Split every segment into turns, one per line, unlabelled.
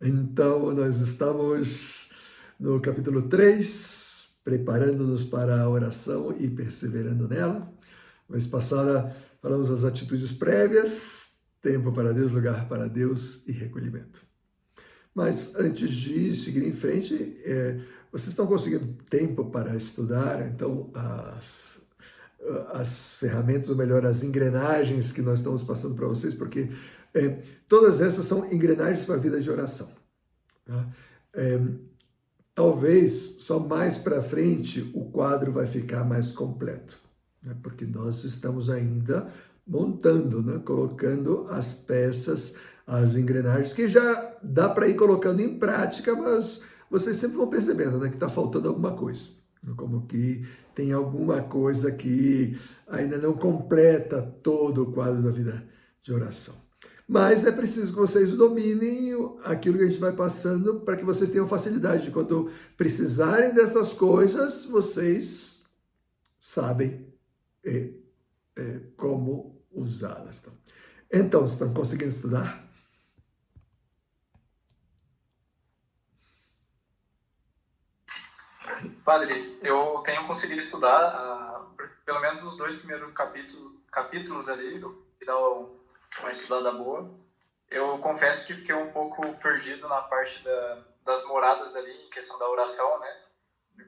Então, nós estamos no capítulo 3, preparando-nos para a oração e perseverando nela. Mês passada falamos as atitudes prévias, tempo para Deus, lugar para Deus e recolhimento. Mas antes de seguir em frente, vocês estão conseguindo tempo para estudar, então as ferramentas, ou melhor, as engrenagens que nós estamos passando para vocês, porque todas essas são engrenagens para a vida de oração. Tá? Talvez só mais para frente o quadro vai ficar mais completo, né? Porque nós estamos ainda montando, né? Colocando as peças, as engrenagens, que já dá para ir colocando em prática, mas vocês sempre vão percebendo, né, que está faltando alguma coisa. Como que tem alguma coisa que ainda não completa todo o quadro da vida de oração. Mas é preciso que vocês dominem aquilo que a gente vai passando para que vocês tenham facilidade de quando precisarem dessas coisas, vocês sabem como usá-las. Então, vocês estão conseguindo estudar?
Padre, eu tenho conseguido estudar pelo menos os 2 primeiros capítulos ali, e dar uma estudada boa. Eu confesso que fiquei um pouco perdido na parte das moradas ali, em questão da oração, né?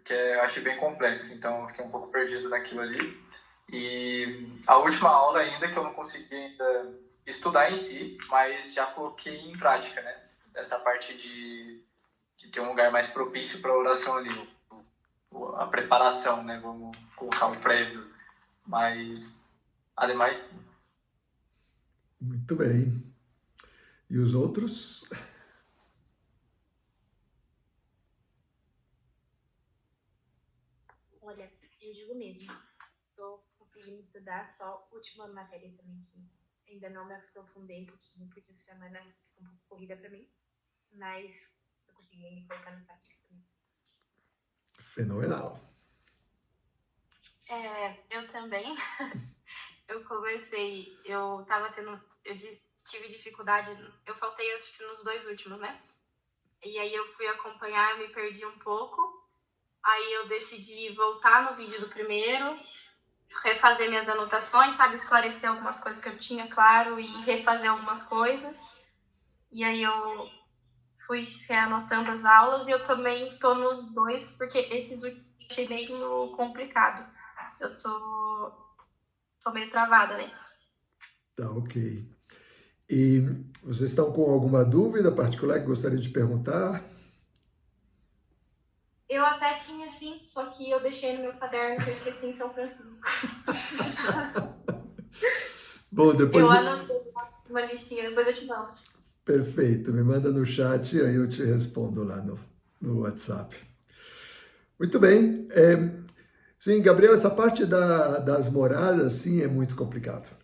Que eu achei bem complexo, então eu fiquei um pouco perdido naquilo ali. E a última aula ainda, que eu não consegui ainda estudar em si, mas já coloquei em prática, né? Essa parte de ter um lugar mais propício para a oração ali, a preparação, né? Vamos colocar um prévio, mas ademais...
Muito bem. E os outros?
Olha, eu digo mesmo, estou conseguindo estudar só a última matéria também, que ainda não me aprofundei um pouquinho, porque a semana ficou um pouco corrida para mim, mas estou conseguindo colocar na prática também.
Fenomenal.
Eu também. Eu tive dificuldade, eu faltei acho que nos 2 últimos, né? E aí eu fui acompanhar, eu me perdi um pouco. Aí eu decidi voltar no vídeo do primeiro, refazer minhas anotações, sabe? Esclarecer algumas coisas que eu tinha, claro, e refazer algumas coisas. E aí eu fui reanotando as aulas e eu também estou nos 2, porque esses últimos eu achei meio complicado. Eu tô meio travada neles.
Tá, ok. E vocês estão com alguma dúvida particular que gostaria de perguntar?
Eu até tinha, sim, só que eu deixei no meu caderno que eu esqueci em São Francisco.
Bom, depois...
Eu anotei uma listinha, depois eu te mando.
Perfeito, me manda no chat e aí eu te respondo lá no WhatsApp. Muito bem. Sim, Gabriel, essa parte das moradas, sim, é muito complicado.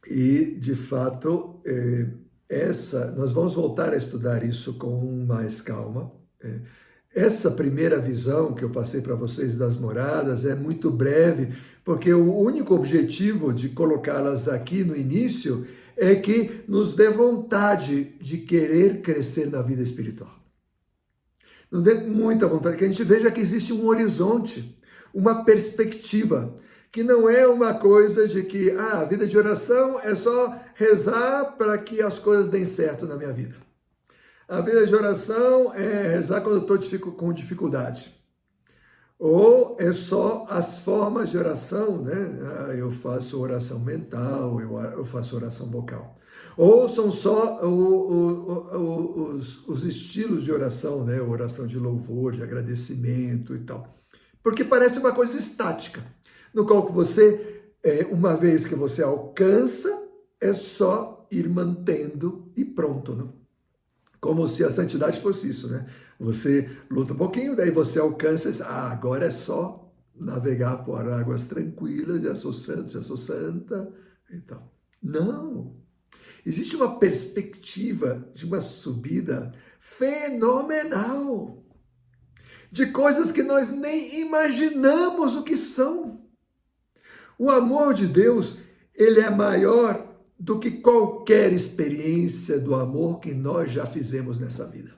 E, de fato, nós vamos voltar a estudar isso com mais calma. Essa primeira visão que eu passei para vocês das moradas é muito breve, porque o único objetivo de colocá-las aqui no início é que nos dê vontade de querer crescer na vida espiritual. Nos dê muita vontade, que a gente veja que existe um horizonte, uma perspectiva, que não é uma coisa de que a vida de oração é só rezar para que as coisas deem certo na minha vida. A vida de oração é rezar quando eu estou com dificuldade. Ou é só as formas de oração, né? Eu faço oração mental, eu faço oração vocal. Ou são só os estilos de oração, né? Oração de louvor, de agradecimento e tal. Porque parece uma coisa estática, no qual você, uma vez que você alcança, é só ir mantendo e pronto, né? Como se a santidade fosse isso, né? Você luta um pouquinho, daí você alcança, agora é só navegar por águas tranquilas, já sou santo, já sou santa, e tal. Não! Existe uma perspectiva de uma subida fenomenal, de coisas que nós nem imaginamos o que são. O amor de Deus, ele é maior do que qualquer experiência do amor que nós já fizemos nessa vida.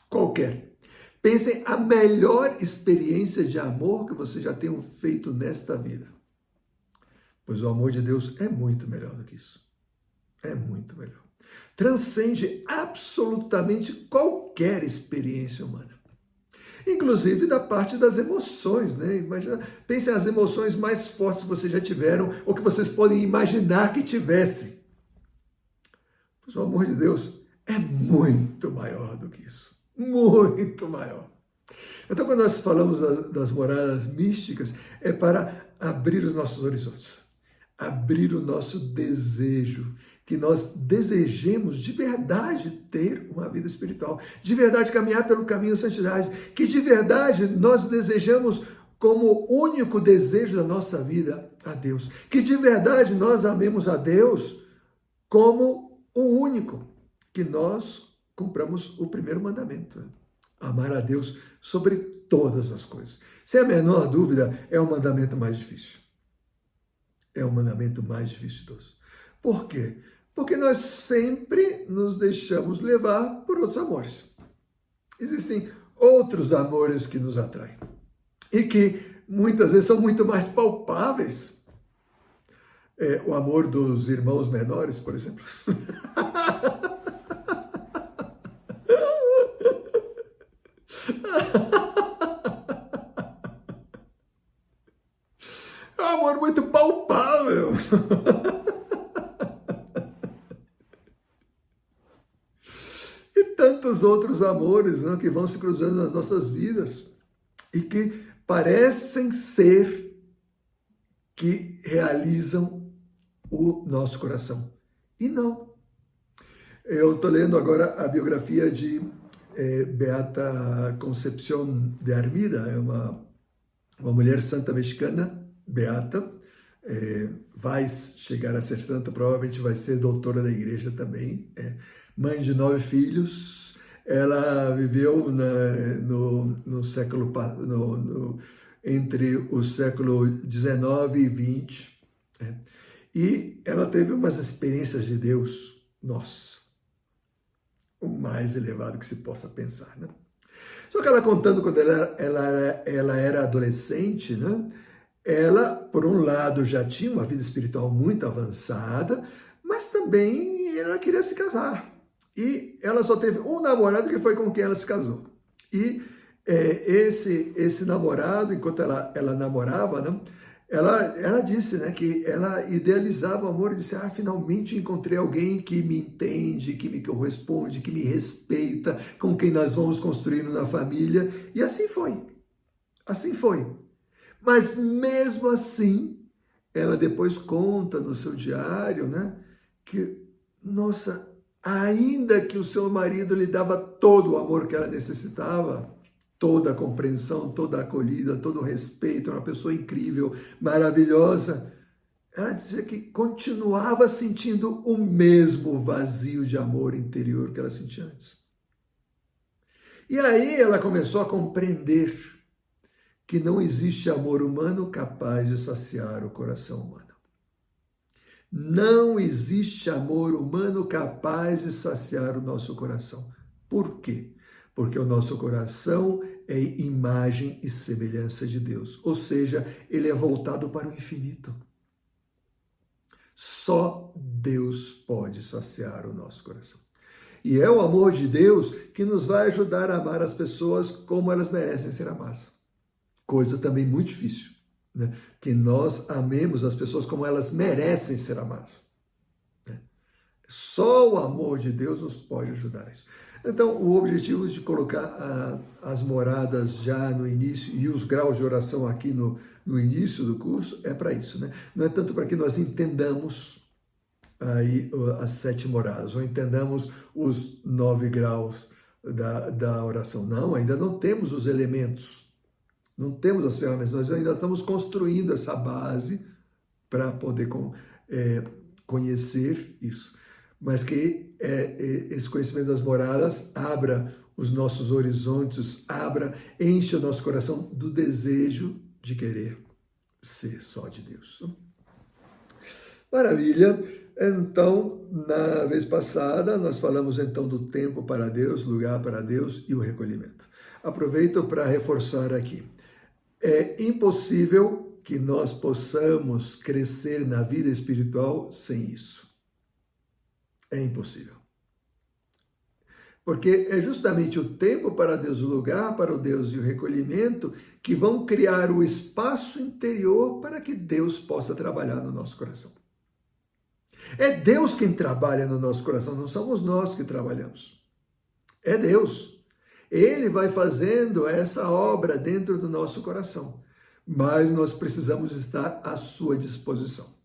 Qualquer. Pensem a melhor experiência de amor que vocês já tenham feito nesta vida. Pois o amor de Deus é muito melhor do que isso. É muito melhor. Transcende absolutamente qualquer experiência humana. Inclusive da parte das emoções, né? Imagina, pensem as emoções mais fortes que vocês já tiveram ou que vocês podem imaginar que tivessem. Pois o amor de Deus é muito maior do que isso. Muito maior. Então, quando nós falamos das moradas místicas, é para abrir os nossos horizontes, abrir o nosso desejo, que nós desejemos de verdade ter uma vida espiritual, de verdade caminhar pelo caminho da santidade, que de verdade nós desejamos como único desejo da nossa vida a Deus, que de verdade nós amemos a Deus como o único, que nós cumpramos o primeiro mandamento, né? Amar a Deus sobre todas as coisas. Sem a menor dúvida, é o mandamento mais difícil. É o mandamento mais difícil de todos. Por quê? Porque nós sempre nos deixamos levar por outros amores. Existem outros amores que nos atraem e que muitas vezes são muito mais palpáveis. O amor dos irmãos menores, por exemplo. É um amor muito palpável. E tantos outros amores, né, que vão se cruzando nas nossas vidas e que parecem ser que realizam o nosso coração. E não. Eu estou lendo agora a biografia de Beata Concepción de Armida, é uma mulher santa mexicana, beata, vai chegar a ser santa, provavelmente vai ser doutora da igreja também, mãe de 9 filhos, ela viveu no século, entre o século 19 e 20, e ela teve umas experiências de Deus, nossa, o mais elevado que se possa pensar, né? Só que ela contando quando ela era adolescente, né? Ela, por um lado, já tinha uma vida espiritual muito avançada, mas também ela queria se casar. E ela só teve um namorado que foi com quem ela se casou. E esse namorado, enquanto ela namorava, né? Ela disse, né, que ela idealizava o amor e disse, finalmente encontrei alguém que me entende, que me corresponde, que me respeita, com quem nós vamos construindo na família. E assim foi. Assim foi. Mas mesmo assim, ela depois conta no seu diário, né, que, nossa, ainda que o seu marido lhe dava todo o amor que ela necessitava, toda a compreensão, toda a acolhida, todo o respeito, uma pessoa incrível, maravilhosa, ela dizia que continuava sentindo o mesmo vazio de amor interior que ela sentia antes. E aí ela começou a compreender que não existe amor humano capaz de saciar o coração humano. Não existe amor humano capaz de saciar o nosso coração. Por quê? Porque o nosso coração é imagem e semelhança de Deus. Ou seja, ele é voltado para o infinito. Só Deus pode saciar o nosso coração. E é o amor de Deus que nos vai ajudar a amar as pessoas como elas merecem ser amadas. Coisa também muito difícil, né? Que nós amemos as pessoas como elas merecem ser amadas. Só o amor de Deus nos pode ajudar a isso. Então, o objetivo de colocar as moradas já no início e os graus de oração aqui no início do curso é para isso, né? Não é tanto para que nós entendamos aí as 7 moradas, ou entendamos os 9 graus da oração. Não, ainda não temos os elementos, não temos as ferramentas, nós ainda estamos construindo essa base para poder conhecer isso. Mas que esse conhecimento das moradas abra os nossos horizontes, enche o nosso coração do desejo de querer ser só de Deus. Maravilha. Então, na vez passada, nós falamos então do tempo para Deus, lugar para Deus e o recolhimento. Aproveito para reforçar aqui. É impossível que nós possamos crescer na vida espiritual sem isso. É impossível. Porque é justamente o tempo para Deus, o lugar para o Deus e o recolhimento que vão criar o espaço interior para que Deus possa trabalhar no nosso coração. É Deus quem trabalha no nosso coração, não somos nós que trabalhamos. É Deus. Ele vai fazendo essa obra dentro do nosso coração, mas nós precisamos estar à sua disposição.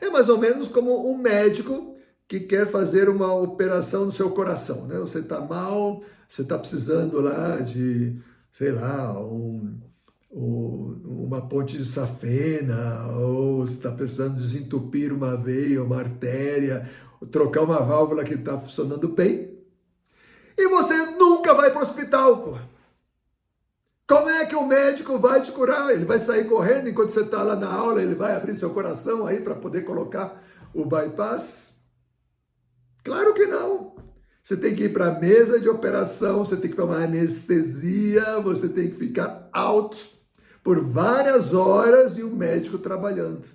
É mais ou menos como um médico que quer fazer uma operação no seu coração, né? Você está mal, você está precisando lá de, sei lá, uma ponte de safena, ou você está precisando desentupir uma veia, uma artéria, trocar uma válvula que está funcionando bem, e você nunca vai para o hospital, pô. Como é que o médico vai te curar? Ele vai sair correndo enquanto você está lá na aula, ele vai abrir seu coração aí para poder colocar o bypass? Claro que não. Você tem que ir para a mesa de operação, você tem que tomar anestesia, você tem que ficar out por várias horas e o médico trabalhando.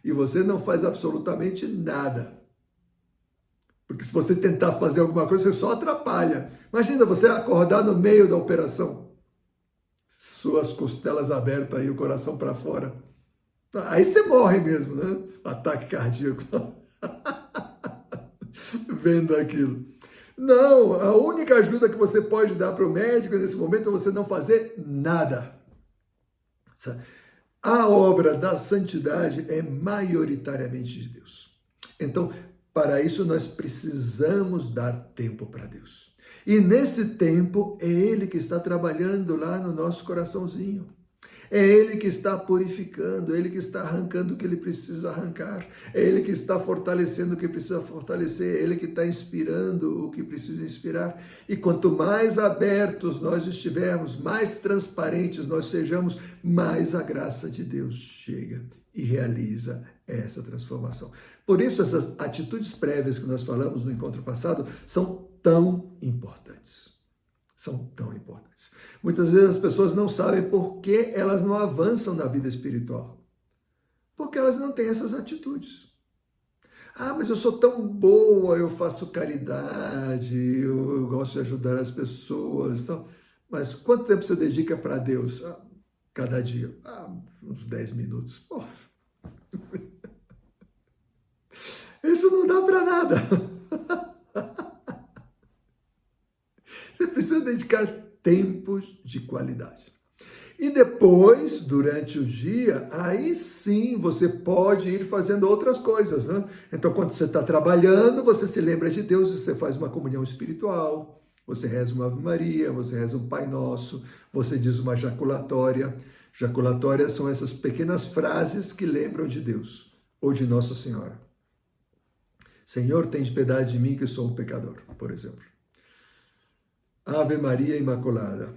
E você não faz absolutamente nada. Porque se você tentar fazer alguma coisa, você só atrapalha. Imagina você acordar no meio da operação. Suas costelas abertas e o coração para fora. Aí você morre mesmo, né? Ataque cardíaco. Vendo aquilo. Não, a única ajuda que você pode dar para o médico nesse momento é você não fazer nada. A obra da santidade é maioritariamente de Deus. Então, para isso nós precisamos dar tempo para Deus. E nesse tempo é Ele que está trabalhando lá no nosso coraçãozinho. É Ele que está purificando, é Ele que está arrancando o que Ele precisa arrancar, é Ele que está fortalecendo o que precisa fortalecer, é Ele que está inspirando o que precisa inspirar. E quanto mais abertos nós estivermos, mais transparentes nós sejamos, mais a graça de Deus chega e realiza essa transformação. Por isso, essas atitudes prévias que nós falamos no encontro passado são tão importantes. São tão importantes. Muitas vezes as pessoas não sabem por que elas não avançam na vida espiritual. Porque elas não têm essas atitudes. Ah, mas eu sou tão boa, eu faço caridade, eu gosto de ajudar as pessoas. Então, mas quanto tempo você dedica para Deus? Cada dia? Uns 10 minutos. Oh. Isso não dá para nada. Você precisa dedicar tempos de qualidade. E depois, durante o dia, aí sim você pode ir fazendo outras coisas, né? Então, quando você está trabalhando, você se lembra de Deus e você faz uma comunhão espiritual, você reza uma Ave Maria, você reza um Pai Nosso, você diz uma jaculatória. Jaculatórias são essas pequenas frases que lembram de Deus ou de Nossa Senhora. Senhor, tem de piedade de mim que sou um pecador, por exemplo. Ave Maria Imaculada.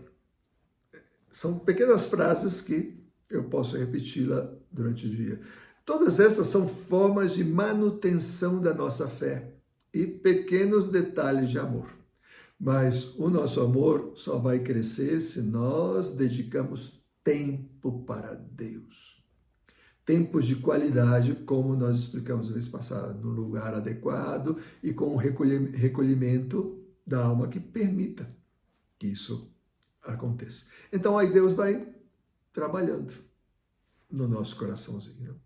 São pequenas frases que eu posso repeti-la durante o dia. Todas essas são formas de manutenção da nossa fé e pequenos detalhes de amor. Mas o nosso amor só vai crescer se nós dedicamos tempo para Deus. Tempos de qualidade, como nós explicamos a vez passada, no lugar adequado e com o recolhimento da alma que permita que isso aconteça. Então aí Deus vai trabalhando no nosso coraçãozinho.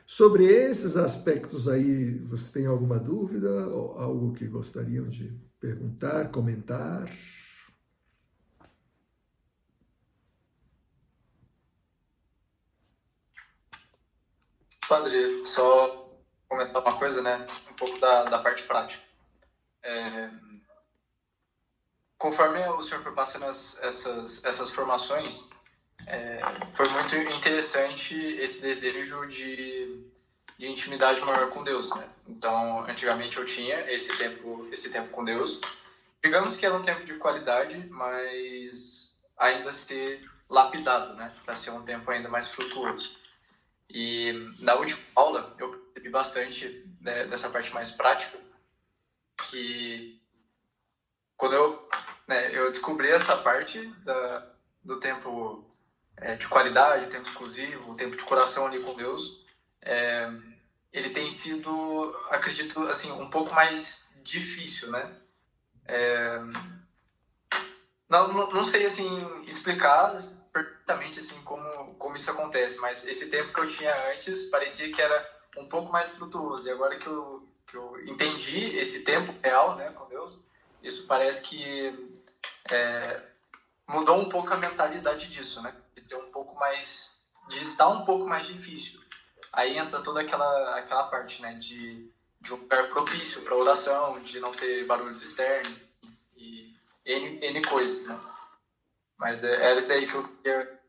Sobre esses aspectos aí, você tem alguma dúvida ou algo que gostariam de perguntar, comentar?
Padre, só comentar uma coisa, né? Um pouco da parte prática. Conforme o senhor foi passando essas formações, foi muito interessante esse desejo de intimidade maior com Deus, né? Então, antigamente eu tinha esse tempo com Deus. Digamos que era um tempo de qualidade, mas ainda ser lapidado, né? Para ser um tempo ainda mais frutuoso. E na última aula eu percebi bastante, né, dessa parte mais prática, que quando eu descobri essa parte do tempo de qualidade, tempo exclusivo, tempo de coração ali com Deus, ele tem sido, acredito, assim, um pouco mais difícil, né? Não sei, assim, explicar perfeitamente, assim, como isso acontece, mas esse tempo que eu tinha antes parecia que era um pouco mais frutuoso, e agora que eu entendi esse tempo real, né, com Deus, isso parece que mudou um pouco a mentalidade disso, né? De estar um pouco mais difícil. Aí entra toda aquela parte, né, de um lugar propício para oração, de não ter barulhos externos e N coisas, né? Mas era isso aí que eu queria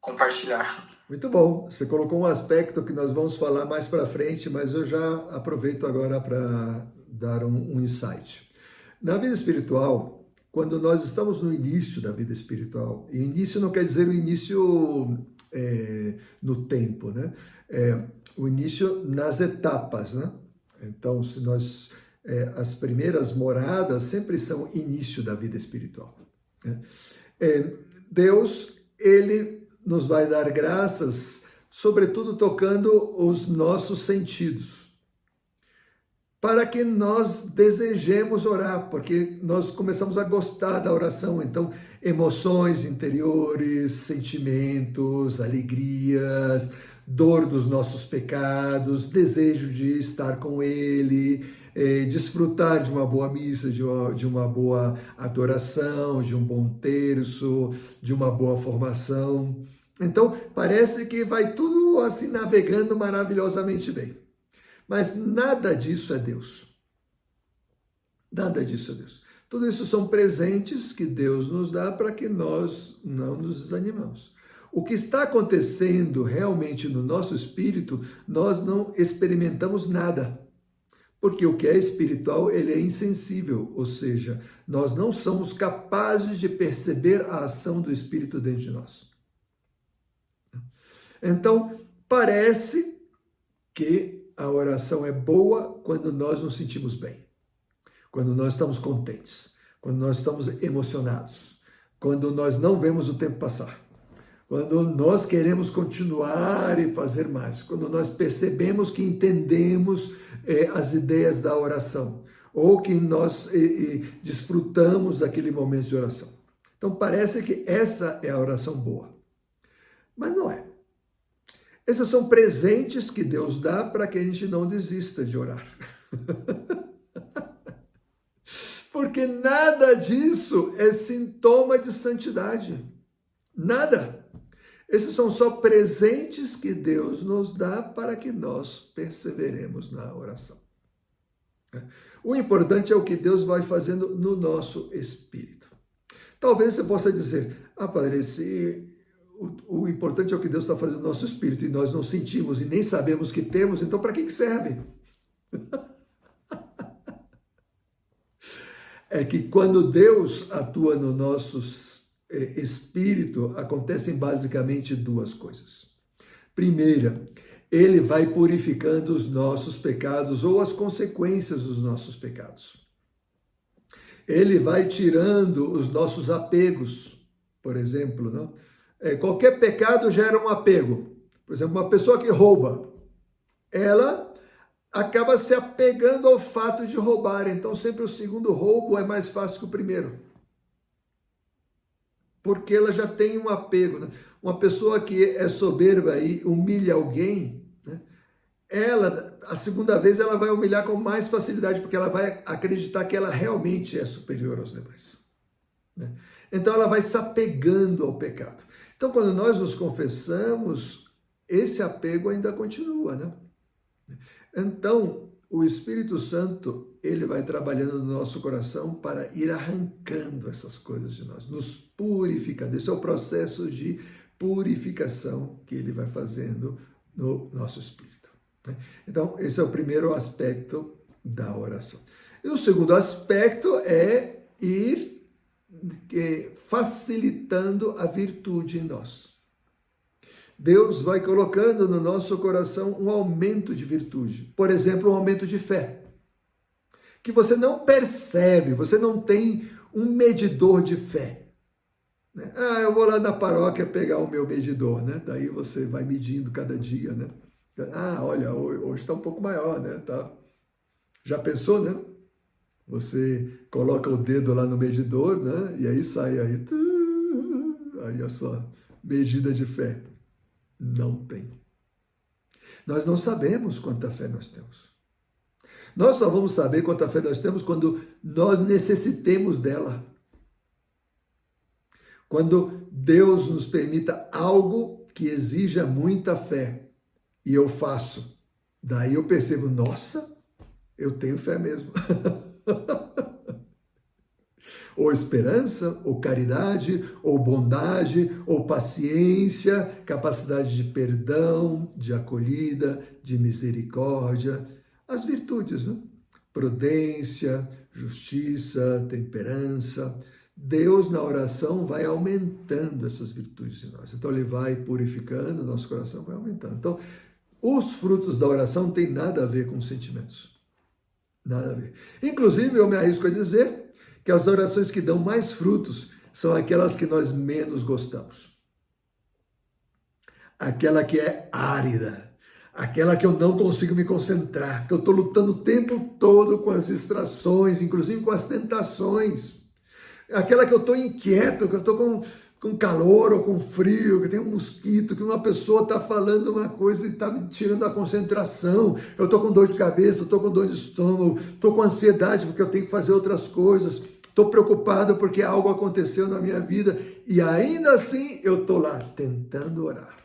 compartilhar.
Muito bom. Você colocou um aspecto que nós vamos falar mais para frente, mas eu já aproveito agora para dar um insight. Na vida espiritual, quando nós estamos no início da vida espiritual, e início não quer dizer o início no tempo, né? O início nas etapas, né? Então, se nós as primeiras moradas sempre são início da vida espiritual, né? Deus, ele nos vai dar graças, sobretudo tocando os nossos sentidos, para que nós desejemos orar, porque nós começamos a gostar da oração. Então, emoções interiores, sentimentos, alegrias, dor dos nossos pecados, desejo de estar com Ele, desfrutar de uma boa missa, de uma boa adoração, de um bom terço, de uma boa formação. Então, parece que vai tudo assim navegando maravilhosamente bem. Mas nada disso é Deus. Nada disso é Deus. Tudo isso são presentes que Deus nos dá para que nós não nos desanimamos. O que está acontecendo realmente no nosso espírito, nós não experimentamos nada. Porque o que é espiritual, ele é insensível, ou seja, nós não somos capazes de perceber a ação do Espírito dentro de nós. Então, parece que a oração é boa quando nós nos sentimos bem, quando nós estamos contentes, quando nós estamos emocionados, quando nós não vemos o tempo passar, quando nós queremos continuar e fazer mais, quando nós percebemos que entendemos as ideias da oração, ou que nós desfrutamos daquele momento de oração. Então parece que essa é a oração boa, mas não é. Esses são presentes que Deus dá para que a gente não desista de orar. Porque nada disso é sintoma de santidade. Nada. Esses são só presentes que Deus nos dá para que nós perseveremos na oração. O importante é o que Deus vai fazendo no nosso espírito. Talvez você possa dizer, padre, o importante é o que Deus está fazendo no nosso espírito e nós não sentimos e nem sabemos que temos, então para que serve? É que quando Deus atua no nosso espírito, acontecem basicamente duas coisas. Primeira, ele vai purificando os nossos pecados ou as consequências dos nossos pecados. Ele vai tirando os nossos apegos, por exemplo, não? Qualquer pecado gera um apego. Por exemplo, uma pessoa que rouba, ela acaba se apegando ao fato de roubar. Então, sempre o segundo roubo é mais fácil que o primeiro. Porque ela já tem um apego, né? Uma pessoa que é soberba e humilha alguém, né? Ela, a segunda vez, ela vai humilhar com mais facilidade, porque ela vai acreditar que ela realmente é superior aos demais, né? Então, ela vai se apegando ao pecado. Então, quando nós nos confessamos, esse apego ainda continua, né? Então, o Espírito Santo, ele vai trabalhando no nosso coração para ir arrancando essas coisas de nós, nos purificando. Esse é o processo de purificação que ele vai fazendo no nosso espírito, né? Então, esse é o primeiro aspecto da oração. E o segundo aspecto é ir facilitando a virtude em nós. Deus vai colocando no nosso coração um aumento de virtude. Por exemplo, um aumento de fé. Que você não percebe, você não tem um medidor de fé. Ah, eu vou lá na paróquia pegar o meu medidor, né? Daí você vai medindo cada dia, né? Ah, olha, hoje está um pouco maior, né? Tá. Já pensou, né? Você coloca o dedo lá no medidor, né? E aí sai aí a sua medida de fé. Não tem. Nós não sabemos quanta fé nós temos. Nós só vamos saber quanta fé nós temos quando nós necessitemos dela. Quando Deus nos permita algo que exija muita fé e eu faço. Daí eu percebo, nossa, eu tenho fé mesmo. Ou esperança, ou caridade, ou bondade, ou paciência, capacidade de perdão, de acolhida, de misericórdia. As virtudes, né? Prudência, justiça, temperança. Deus, na oração, vai aumentando essas virtudes em nós. Então, Ele vai purificando, nosso coração vai aumentando. Então, os frutos da oração não têm nada a ver com sentimentos. Nada a ver. Inclusive, eu me arrisco a dizer que as orações que dão mais frutos são aquelas que nós menos gostamos. Aquela que é árida. Aquela que eu não consigo me concentrar, que eu estou lutando o tempo todo com as distrações, inclusive com as tentações. Aquela que eu estou inquieto, que eu estou com calor ou com frio, que tem um mosquito, que uma pessoa está falando uma coisa e está me tirando a concentração. Eu estou com dor de cabeça, estou com dor de estômago, estou com ansiedade porque eu tenho que fazer outras coisas. Estou preocupado porque algo aconteceu na minha vida e ainda assim eu estou lá tentando orar.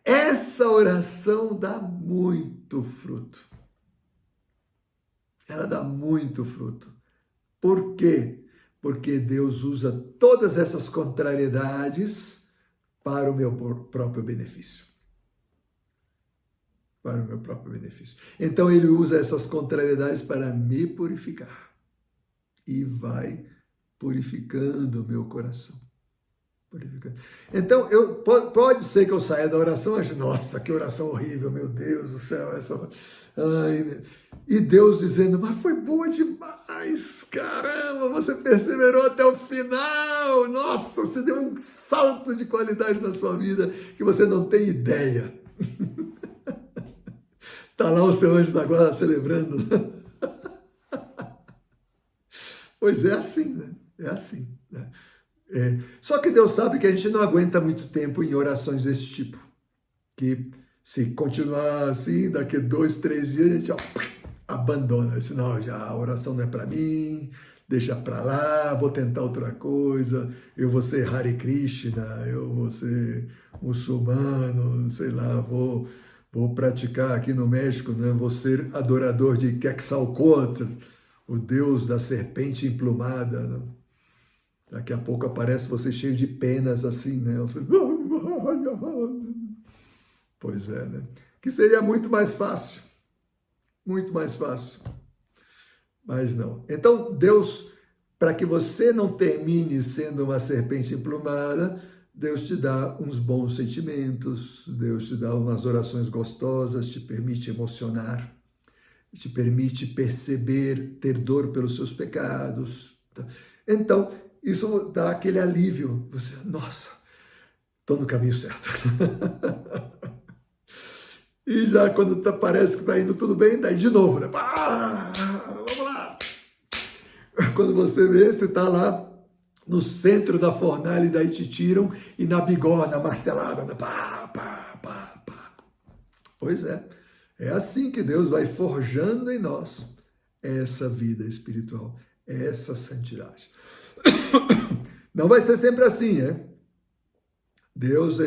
Essa oração dá muito fruto. Ela dá muito fruto. Por quê? Porque Deus usa todas essas contrariedades para o meu próprio benefício. Para o meu próprio benefício. Então Ele usa essas contrariedades para me purificar. E vai purificando o meu coração. Purificando. Então, pode ser que eu saia da oração e ache, nossa, que oração horrível, meu Deus do céu. Ai, e Deus dizendo, mas foi boa demais, caramba, você perseverou até o final. Nossa, você deu um salto de qualidade na sua vida que você não tem ideia. Está lá o seu anjo da guarda celebrando. Pois é assim, né? É assim, né? Só que Deus sabe que a gente não aguenta muito tempo em orações desse tipo. Que se continuar assim, daqui 2, 3 dias, a gente abandona. Senão, a oração não é para mim, deixa para lá, vou tentar outra coisa, eu vou ser Hare Krishna, eu vou ser muçulmano, sei lá, vou praticar aqui no México, né? Vou ser adorador de Quetzalcóatl, o deus da serpente emplumada. Né? Daqui a pouco aparece você cheio de penas assim, né? Pois é, né? Que seria muito mais fácil. Muito mais fácil. Mas não. Então, Deus, para que você não termine sendo uma serpente emplumada, Deus te dá uns bons sentimentos, Deus te dá umas orações gostosas, te permite emocionar, te permite perceber, ter dor pelos seus pecados. Então, isso dá aquele alívio. Você, nossa, estou no caminho certo. E já quando parece que está indo tudo bem, daí de novo, né? Vamos lá. Quando você vê, você está lá no centro da fornalha e daí te tiram e na bigorna, martelada, né? Pois é assim que Deus vai forjando em nós essa vida espiritual, essa santidade. Não vai ser sempre assim, Deus,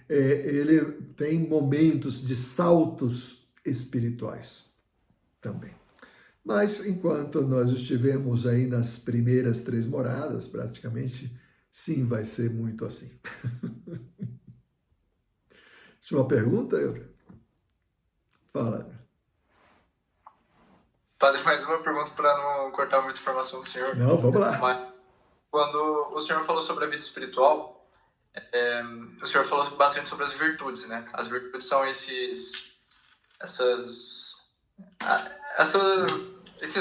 ele tem momentos de saltos espirituais também. Mas enquanto nós estivermos aí nas primeiras 3 moradas, praticamente, sim, vai ser muito assim. Tinha uma pergunta, Eura? Fala.
Padre, mais uma pergunta para não cortar muita informação do senhor.
Não, vamos lá.
Mas, quando o senhor falou sobre a vida espiritual, O senhor falou bastante sobre as virtudes, né? As virtudes são esses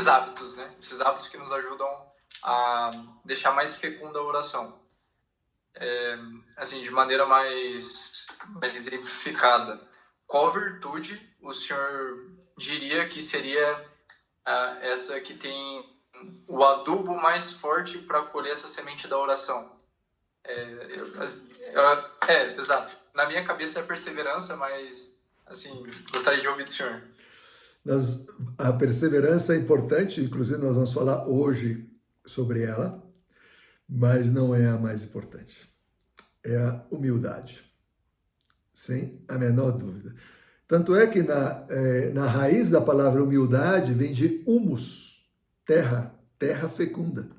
hábitos, né? Esses hábitos que nos ajudam a deixar mais fecunda a oração. Assim, de maneira mais exemplificada, qual virtude o senhor diria que seria essa que tem o adubo mais forte para colher essa semente da oração? Exato. Na minha cabeça é a perseverança, mas, assim, gostaria de ouvir do senhor.
A perseverança é importante, inclusive nós vamos falar hoje sobre ela, mas não é a mais importante. É a humildade, sem a menor dúvida. Tanto é que na raiz da palavra humildade vem de humus, terra fecunda.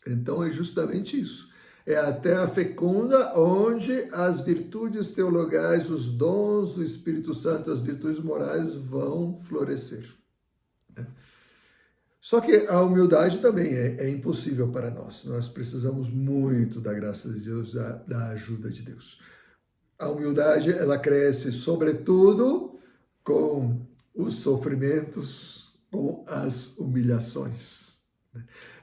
Então é justamente isso. É a terra fecunda onde as virtudes teologais, os dons do Espírito Santo, as virtudes morais vão florescer. Só que a humildade também é impossível para nós. Nós precisamos muito da graça de Deus, da ajuda de Deus. A humildade, ela cresce sobretudo com os sofrimentos, com as humilhações.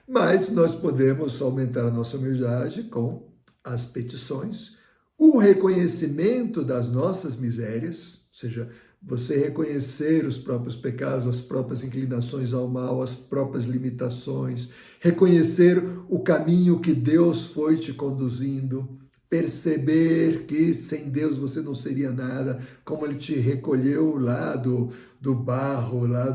Mas nós podemos aumentar a nossa humildade com as petições, o reconhecimento das nossas misérias, ou seja, você reconhecer os próprios pecados, as próprias inclinações ao mal, as próprias limitações, reconhecer o caminho que Deus foi te conduzindo, perceber que sem Deus você não seria nada, como Ele te recolheu lá do barro, lá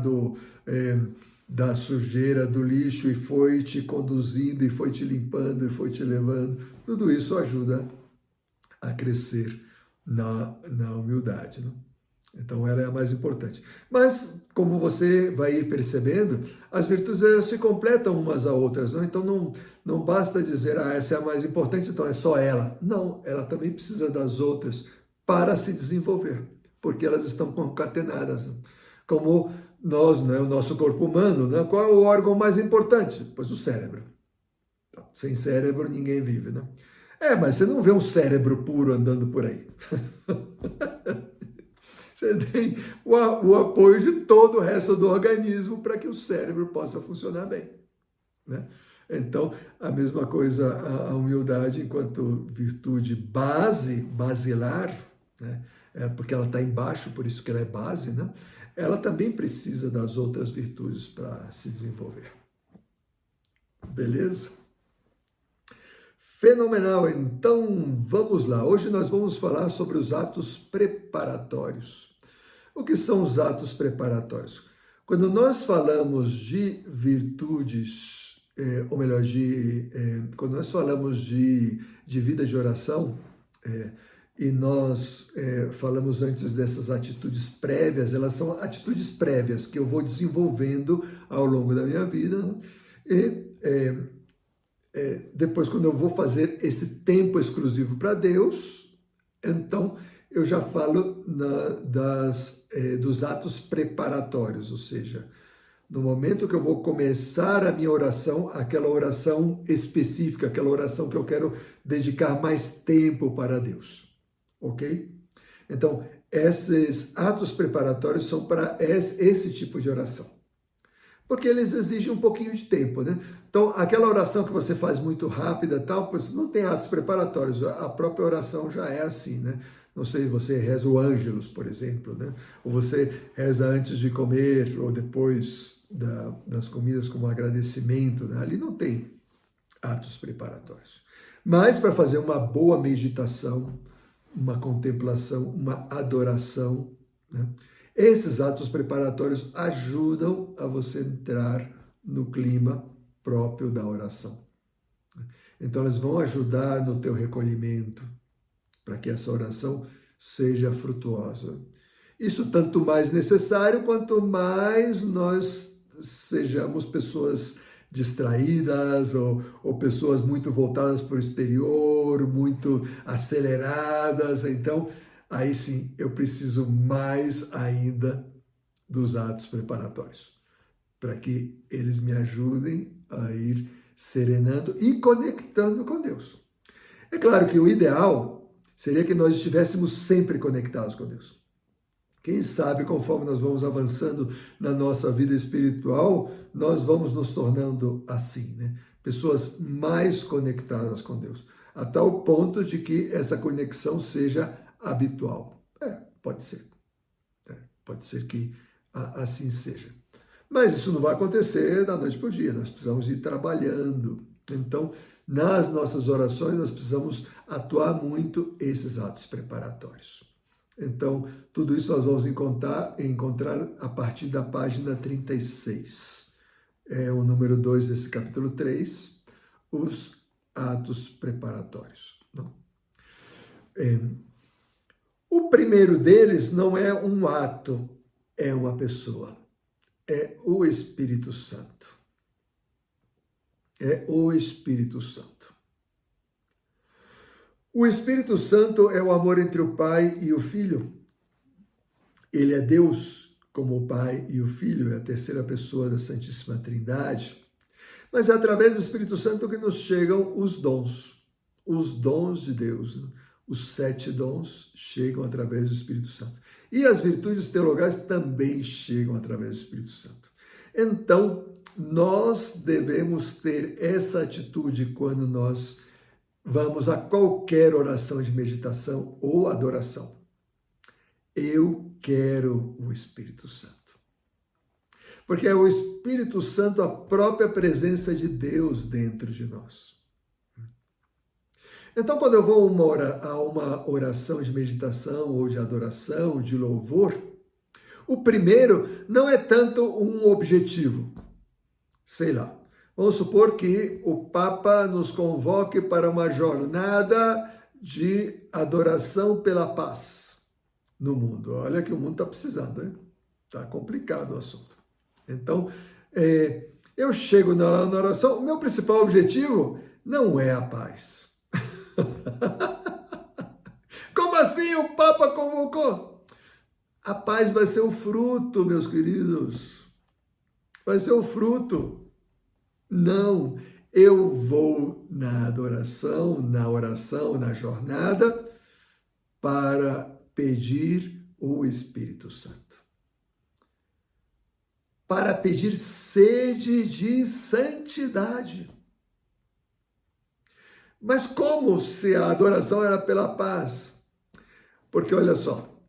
da sujeira, do lixo, e foi te conduzindo, e foi te limpando, e foi te levando. Tudo isso ajuda a crescer na humildade, não? Então, ela é a mais importante. Mas, como você vai ir percebendo, as virtudes elas se completam umas às outras, não? Então, não basta dizer, essa é a mais importante, então é só ela. Não, ela também precisa das outras para se desenvolver, porque elas estão concatenadas. Como nós, né, o nosso corpo humano, né? Qual é o órgão mais importante? Pois o cérebro. Então, sem cérebro, ninguém vive, né? Mas você não vê um cérebro puro andando por aí. Você tem o apoio de todo o resto do organismo para que o cérebro possa funcionar bem, né? Então, a mesma coisa, a humildade enquanto virtude basilar, né? Porque ela está embaixo, por isso que ela é base, né? Ela também precisa das outras virtudes para se desenvolver. Beleza? Fenomenal, então vamos lá. Hoje nós vamos falar sobre os atos preparatórios. O que são os atos preparatórios? Quando nós falamos de virtudes, ou melhor, quando nós falamos de vida de oração, e nós falamos antes dessas atitudes prévias, elas são atitudes prévias que eu vou desenvolvendo ao longo da minha vida, e depois, quando eu vou fazer esse tempo exclusivo para Deus, então eu já falo dos atos preparatórios, ou seja, no momento que eu vou começar a minha oração, aquela oração específica, aquela oração que eu quero dedicar mais tempo para Deus, ok? Então, esses atos preparatórios são para esse tipo de oração, porque eles exigem um pouquinho de tempo, né? Então, aquela oração que você faz muito rápida, tal, pois não tem atos preparatórios, a própria oração já é assim, né? Não sei, você reza o Ângelus, por exemplo, né? Ou você reza antes de comer, ou depois das comidas como agradecimento, né? Ali não tem atos preparatórios. Mas para fazer uma boa meditação, uma contemplação, uma adoração, né? Esses atos preparatórios ajudam a você entrar no clima próprio da oração. Então, eles vão ajudar no teu recolhimento, para que essa oração seja frutuosa. Isso tanto mais necessário, quanto mais nós sejamos pessoas distraídas ou pessoas muito voltadas para o exterior, muito aceleradas. Então, aí sim, eu preciso mais ainda dos atos preparatórios, para que eles me ajudem a ir serenando e conectando com Deus. É claro que o ideal seria que nós estivéssemos sempre conectados com Deus. Quem sabe, conforme nós vamos avançando na nossa vida espiritual, nós vamos nos tornando assim, né? Pessoas mais conectadas com Deus, a tal ponto de que essa conexão seja habitual. Pode ser. Pode ser que assim seja. Mas isso não vai acontecer da noite para o dia, nós precisamos ir trabalhando. Então, nas nossas orações, nós precisamos atuar muito esses atos preparatórios. Então, tudo isso nós vamos encontrar a partir da página 36. É o número 2 desse capítulo 3, os atos preparatórios. O primeiro deles não é um ato, é uma pessoa. É o Espírito Santo. É o Espírito Santo. O Espírito Santo é o amor entre o Pai e o Filho. Ele é Deus, como o Pai e o Filho, é a terceira pessoa da Santíssima Trindade. Mas é através do Espírito Santo que nos chegam os dons de Deus. Os 7 dons chegam através do Espírito Santo. E as virtudes teologais também chegam através do Espírito Santo. Então, nós devemos ter essa atitude quando nós vamos a qualquer oração de meditação ou adoração. Eu quero o Espírito Santo. Porque é o Espírito Santo a própria presença de Deus dentro de nós. Então, quando eu vou a uma oração de meditação ou de adoração, de louvor, o primeiro não é tanto um objetivo. Sei lá, vamos supor que o Papa nos convoque para uma jornada de adoração pela paz no mundo. Olha que o mundo está precisando, hein? Está complicado o assunto. Então, eu chego na oração, o meu principal objetivo não é a paz. Como assim o Papa convocou? A paz vai ser o fruto, meus queridos. Vai ser o fruto. Não, eu vou na adoração, na oração, na jornada, para pedir o Espírito Santo. Para pedir sede de santidade. Mas como se a adoração era pela paz? Porque olha só,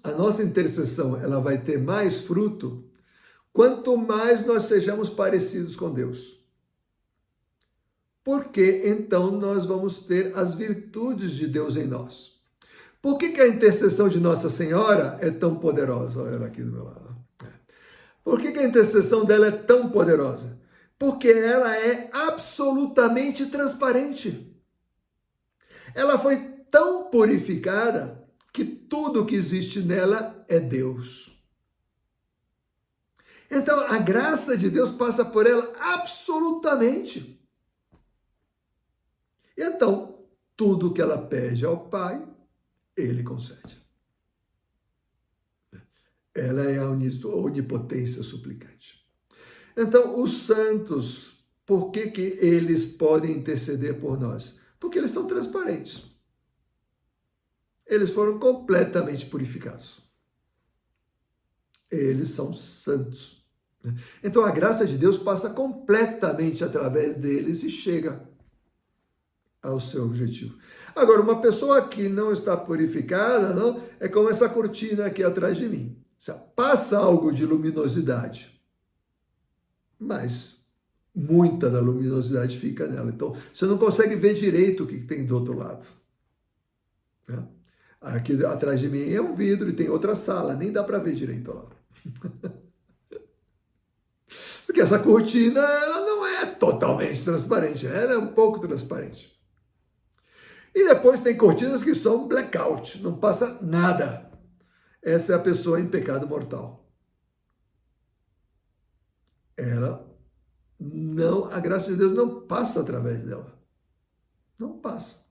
a nossa intercessão ela vai ter mais fruto quanto mais nós sejamos parecidos com Deus. Porque então nós vamos ter as virtudes de Deus em nós. Por que a intercessão de Nossa Senhora é tão poderosa? Olha ela aqui do meu lado. Por que a intercessão dela é tão poderosa? Porque ela é absolutamente transparente. Ela foi tão purificada que tudo que existe nela é Deus. Então, a graça de Deus passa por ela absolutamente. E então, tudo que ela pede ao Pai, Ele concede. Ela é a onipotência suplicante. Então, os santos, por que eles podem interceder por nós? Porque eles são transparentes. Eles foram completamente purificados. Eles são santos. Então, a graça de Deus passa completamente através deles e chega ao seu objetivo. Agora, uma pessoa que não está purificada, não, é como essa cortina aqui atrás de mim. Passa algo de luminosidade, mas muita da luminosidade fica nela. Então, você não consegue ver direito o que tem do outro lado. Aqui atrás de mim é um vidro e tem outra sala, nem dá para ver direito lá. Porque essa cortina ela não é totalmente transparente, ela é um pouco transparente. E depois tem cortinas que são blackout, não passa nada. Essa é a pessoa em pecado mortal. A graça de Deus não passa através dela. Não passa.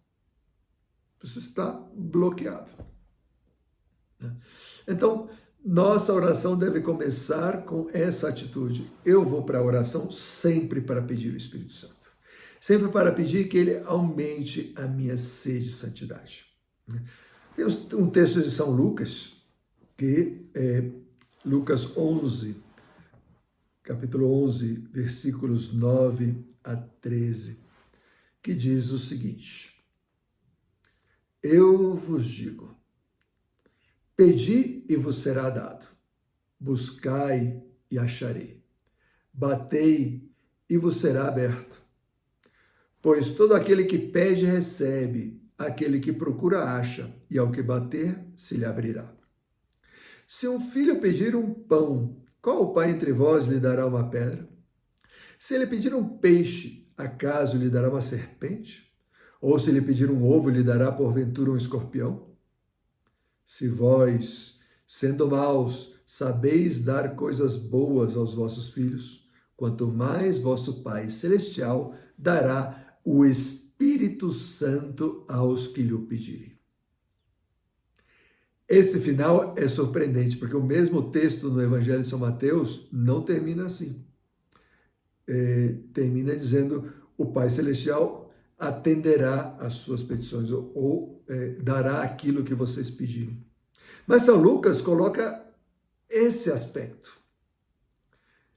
Você está bloqueado. Então, nossa oração deve começar com essa atitude. Eu vou para a oração sempre para pedir o Espírito Santo. sempre para pedir que Ele aumente a minha sede de santidade. Tem um texto de São Lucas, que é Lucas 11, capítulo 11, versículos 9 a 13, que diz o seguinte: Eu vos digo, pedi e vos será dado, buscai e acharei, batei e vos será aberto. Pois todo aquele que pede recebe, aquele que procura acha, e ao que bater se lhe abrirá. Se um filho pedir um pão, qual pai entre vós lhe dará uma pedra? Se ele pedir um peixe, acaso lhe dará uma serpente? Ou se lhe pedir um ovo, lhe dará porventura um escorpião? Se vós, sendo maus, sabeis dar coisas boas aos vossos filhos, quanto mais vosso Pai Celestial dará o Espírito Santo aos que lhe pedirem. Esse final é surpreendente, porque o mesmo texto no Evangelho de São Mateus não termina assim. Termina dizendo: o Pai Celestial atenderá às suas petições, ou dará aquilo que vocês pedirem. Mas São Lucas coloca esse aspecto: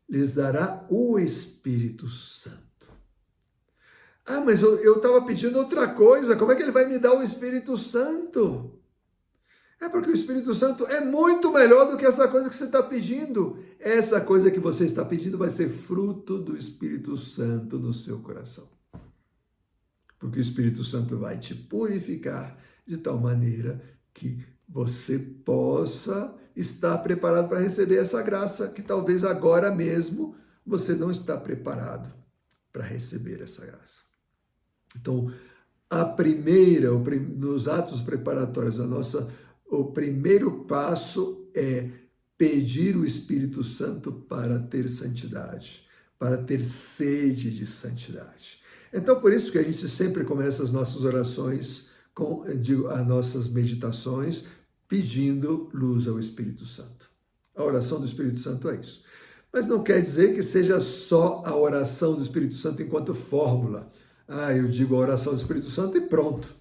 lhes dará o Espírito Santo. Ah, mas eu estava pedindo outra coisa, como é que ele vai me dar o Espírito Santo? É porque o Espírito Santo é muito melhor do que essa coisa que você está pedindo. Essa coisa que você está pedindo vai ser fruto do Espírito Santo no seu coração. Porque o Espírito Santo vai te purificar de tal maneira que você possa estar preparado para receber essa graça que talvez agora mesmo você não está preparado para receber essa graça. Então, nos atos preparatórios o primeiro passo é pedir o Espírito Santo para ter santidade, para ter sede de santidade. Então, por isso que a gente sempre começa as nossas orações, as nossas meditações, pedindo luz ao Espírito Santo. A oração do Espírito Santo é isso. Mas não quer dizer que seja só a oração do Espírito Santo enquanto fórmula. Eu digo a oração do Espírito Santo e pronto.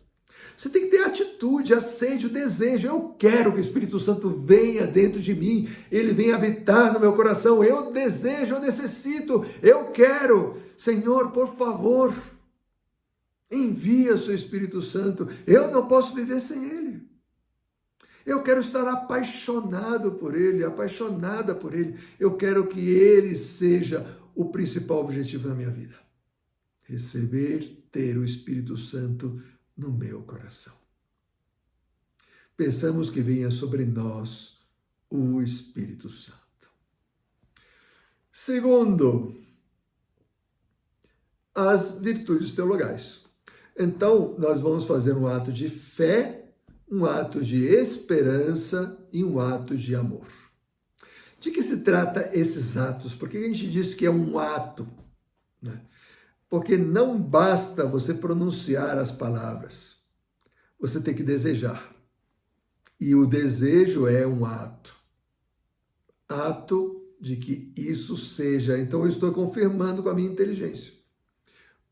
Você tem que ter a atitude, a sede, o desejo. Eu quero que o Espírito Santo venha dentro de mim, ele venha habitar no meu coração. Eu desejo, eu necessito, eu quero. Senhor, por favor, envia o seu Espírito Santo. Eu não posso viver sem ele. Eu quero estar apaixonado por ele, apaixonada por ele. Eu quero que ele seja o principal objetivo da minha vida. Receber, ter o Espírito Santo no meu coração. Pensamos que venha sobre nós o Espírito Santo. Segundo, as virtudes teologais. Então, nós vamos fazer um ato de fé, um ato de esperança e um ato de amor. De que se trata esses atos? Por que a gente diz que é um ato, né? Porque não basta você pronunciar as palavras, você tem que desejar. E o desejo é um ato. Ato de que isso seja. Então eu estou confirmando com a minha inteligência.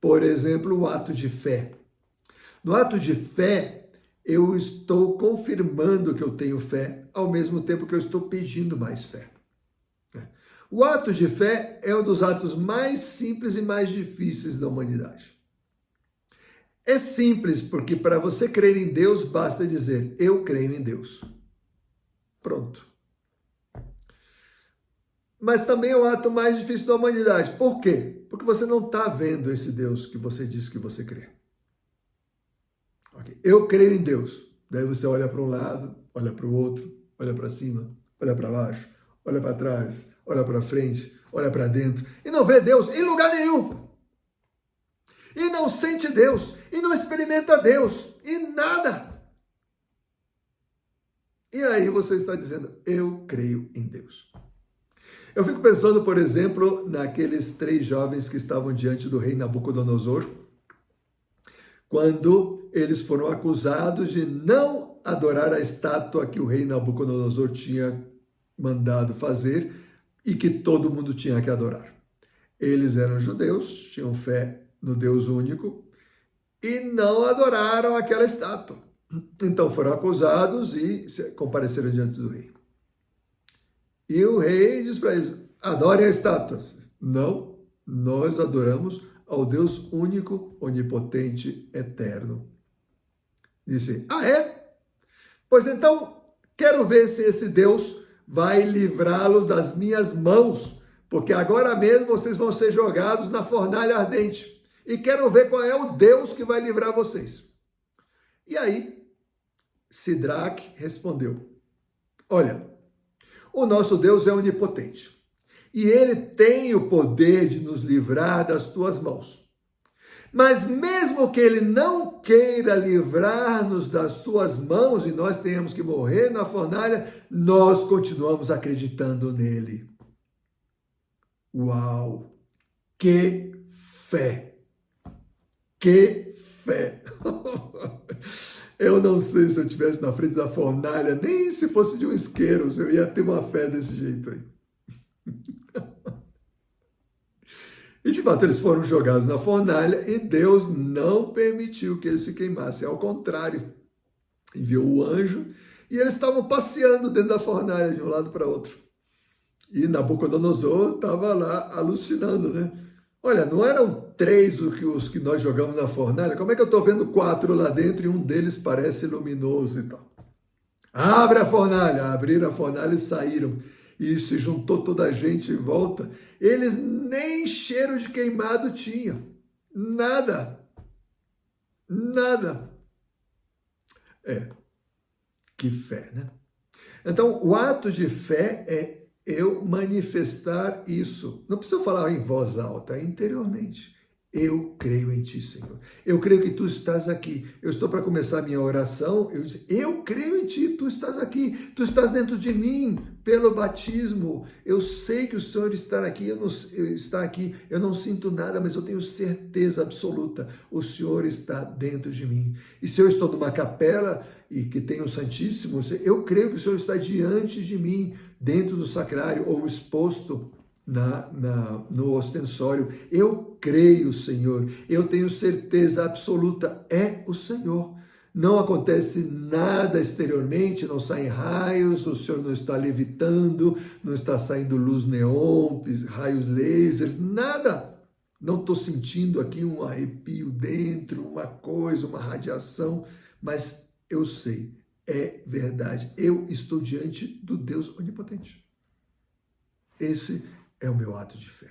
Por exemplo, o ato de fé. No ato de fé, eu estou confirmando que eu tenho fé, ao mesmo tempo que eu estou pedindo mais fé. O ato de fé é um dos atos mais simples e mais difíceis da humanidade. É simples porque para você crer em Deus, basta dizer, eu creio em Deus. Pronto. Mas também é o ato mais difícil da humanidade. Por quê? Porque você não está vendo esse Deus que você diz que você crê. Okay. Eu creio em Deus. Daí você olha para um lado, olha para o outro, olha para cima, olha para baixo, olha para trás, olha para frente, olha para dentro e não vê Deus em lugar nenhum. E não sente Deus, e não experimenta Deus, e nada. E aí você está dizendo, eu creio em Deus. Eu fico pensando, por exemplo, naqueles 3 jovens que estavam diante do rei Nabucodonosor, quando eles foram acusados de não adorar a estátua que o rei Nabucodonosor tinha mandado fazer e que todo mundo tinha que adorar. Eles eram judeus, tinham fé no Deus único e não adoraram aquela estátua. Então foram acusados e compareceram diante do rei. E o rei diz para eles: adorem a estátua. Não, nós adoramos ao Deus único, onipotente, eterno. Disse: ah, é? Pois então, quero ver se esse Deus vai livrá-los das minhas mãos, porque agora mesmo vocês vão ser jogados na fornalha ardente. E quero ver qual é o Deus que vai livrar vocês. E aí, Sidraque respondeu: olha, o nosso Deus é onipotente, e ele tem o poder de nos livrar das tuas mãos. Mas mesmo que ele não queira livrar-nos das suas mãos e nós tenhamos que morrer na fornalha, nós continuamos acreditando nele. Uau! Que fé! Que fé! Eu não sei se eu estivesse na frente da fornalha, nem se fosse de um isqueiro, eu ia ter uma fé desse jeito aí. E de fato eles foram jogados na fornalha e Deus não permitiu que eles se queimassem. Ao contrário, enviou o anjo e eles estavam passeando dentro da fornalha de um lado para outro. E Nabucodonosor estava lá alucinando, né? Olha, não eram 3 os que nós jogamos na fornalha? Como é que eu estou vendo 4 lá dentro e um deles parece luminoso e tal? Abre a fornalha! Abriram a fornalha e saíram. E se juntou toda a gente em volta. Eles nem cheiro de queimado tinham. Nada. Nada. Que fé, né? Então, o ato de fé é eu manifestar isso. Não precisa falar em voz alta, é interiormente. Eu creio em ti, Senhor. Eu creio que tu estás aqui. Eu estou para começar a minha oração. Eu creio em ti, tu estás aqui. Tu estás dentro de mim pelo batismo. Eu sei que o Senhor está aqui. Eu não sinto nada, mas eu tenho certeza absoluta. O Senhor está dentro de mim. E se eu estou numa capela e que tem o Santíssimo, eu creio que o Senhor está diante de mim, dentro do sacrário ou exposto no ostensório. Eu creio, Senhor, eu tenho certeza absoluta, é o Senhor. Não acontece nada exteriormente, não saem raios, o Senhor não está levitando, não está saindo luz neon, raios lasers, nada. Não estou sentindo aqui um arrepio dentro, uma coisa, uma radiação, mas eu sei, é verdade. Eu estou diante do Deus onipotente. Esse é o meu ato de fé.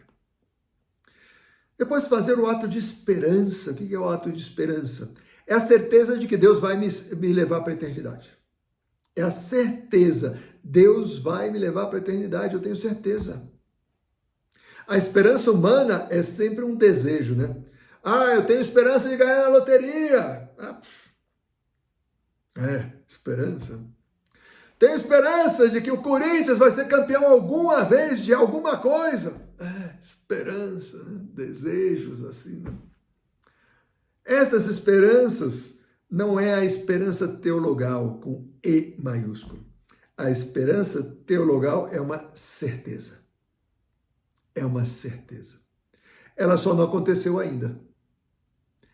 Depois, fazer o ato de esperança. O que é o ato de esperança? É a certeza de que Deus vai me levar para a eternidade. É a certeza. Deus vai me levar para a eternidade, eu tenho certeza. A esperança humana é sempre um desejo, né? Ah, eu tenho esperança de ganhar a loteria. Esperança. Tenho esperança de que o Corinthians vai ser campeão alguma vez de alguma coisa. Esperança, né? Desejos assim, né? Essas esperanças não é a esperança teologal com E maiúsculo. A esperança teologal é uma certeza. É uma certeza. Ela só não aconteceu ainda.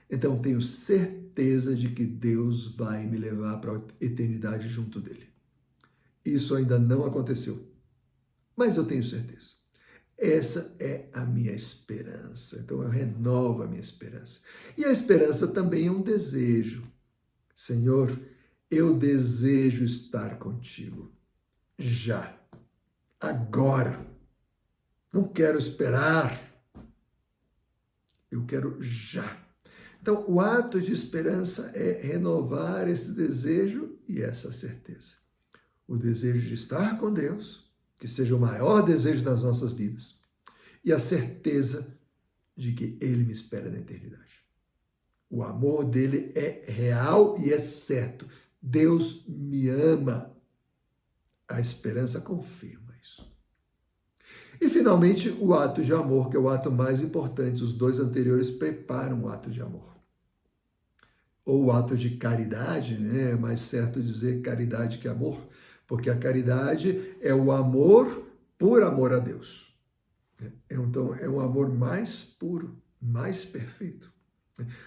Então tenho certeza de que Deus vai me levar para a eternidade junto dele. Isso ainda não aconteceu, mas eu tenho certeza. Essa é a minha esperança. Então eu renovo a minha esperança. E a esperança também é um desejo. Senhor, eu desejo estar contigo. Já. Agora. Não quero esperar. Eu quero já. Então o ato de esperança é renovar esse desejo e essa certeza. O desejo de estar com Deus, que seja o maior desejo das nossas vidas, e a certeza de que Ele me espera na eternidade. O amor dele é real e é certo. Deus me ama. A esperança confirma isso. E, finalmente, o ato de amor, que é o ato mais importante. Os 2 anteriores preparam o ato de amor. Ou o ato de caridade, né? É mais certo dizer caridade que amor, porque a caridade é o amor por amor a Deus. Então, é um amor mais puro. mais perfeito.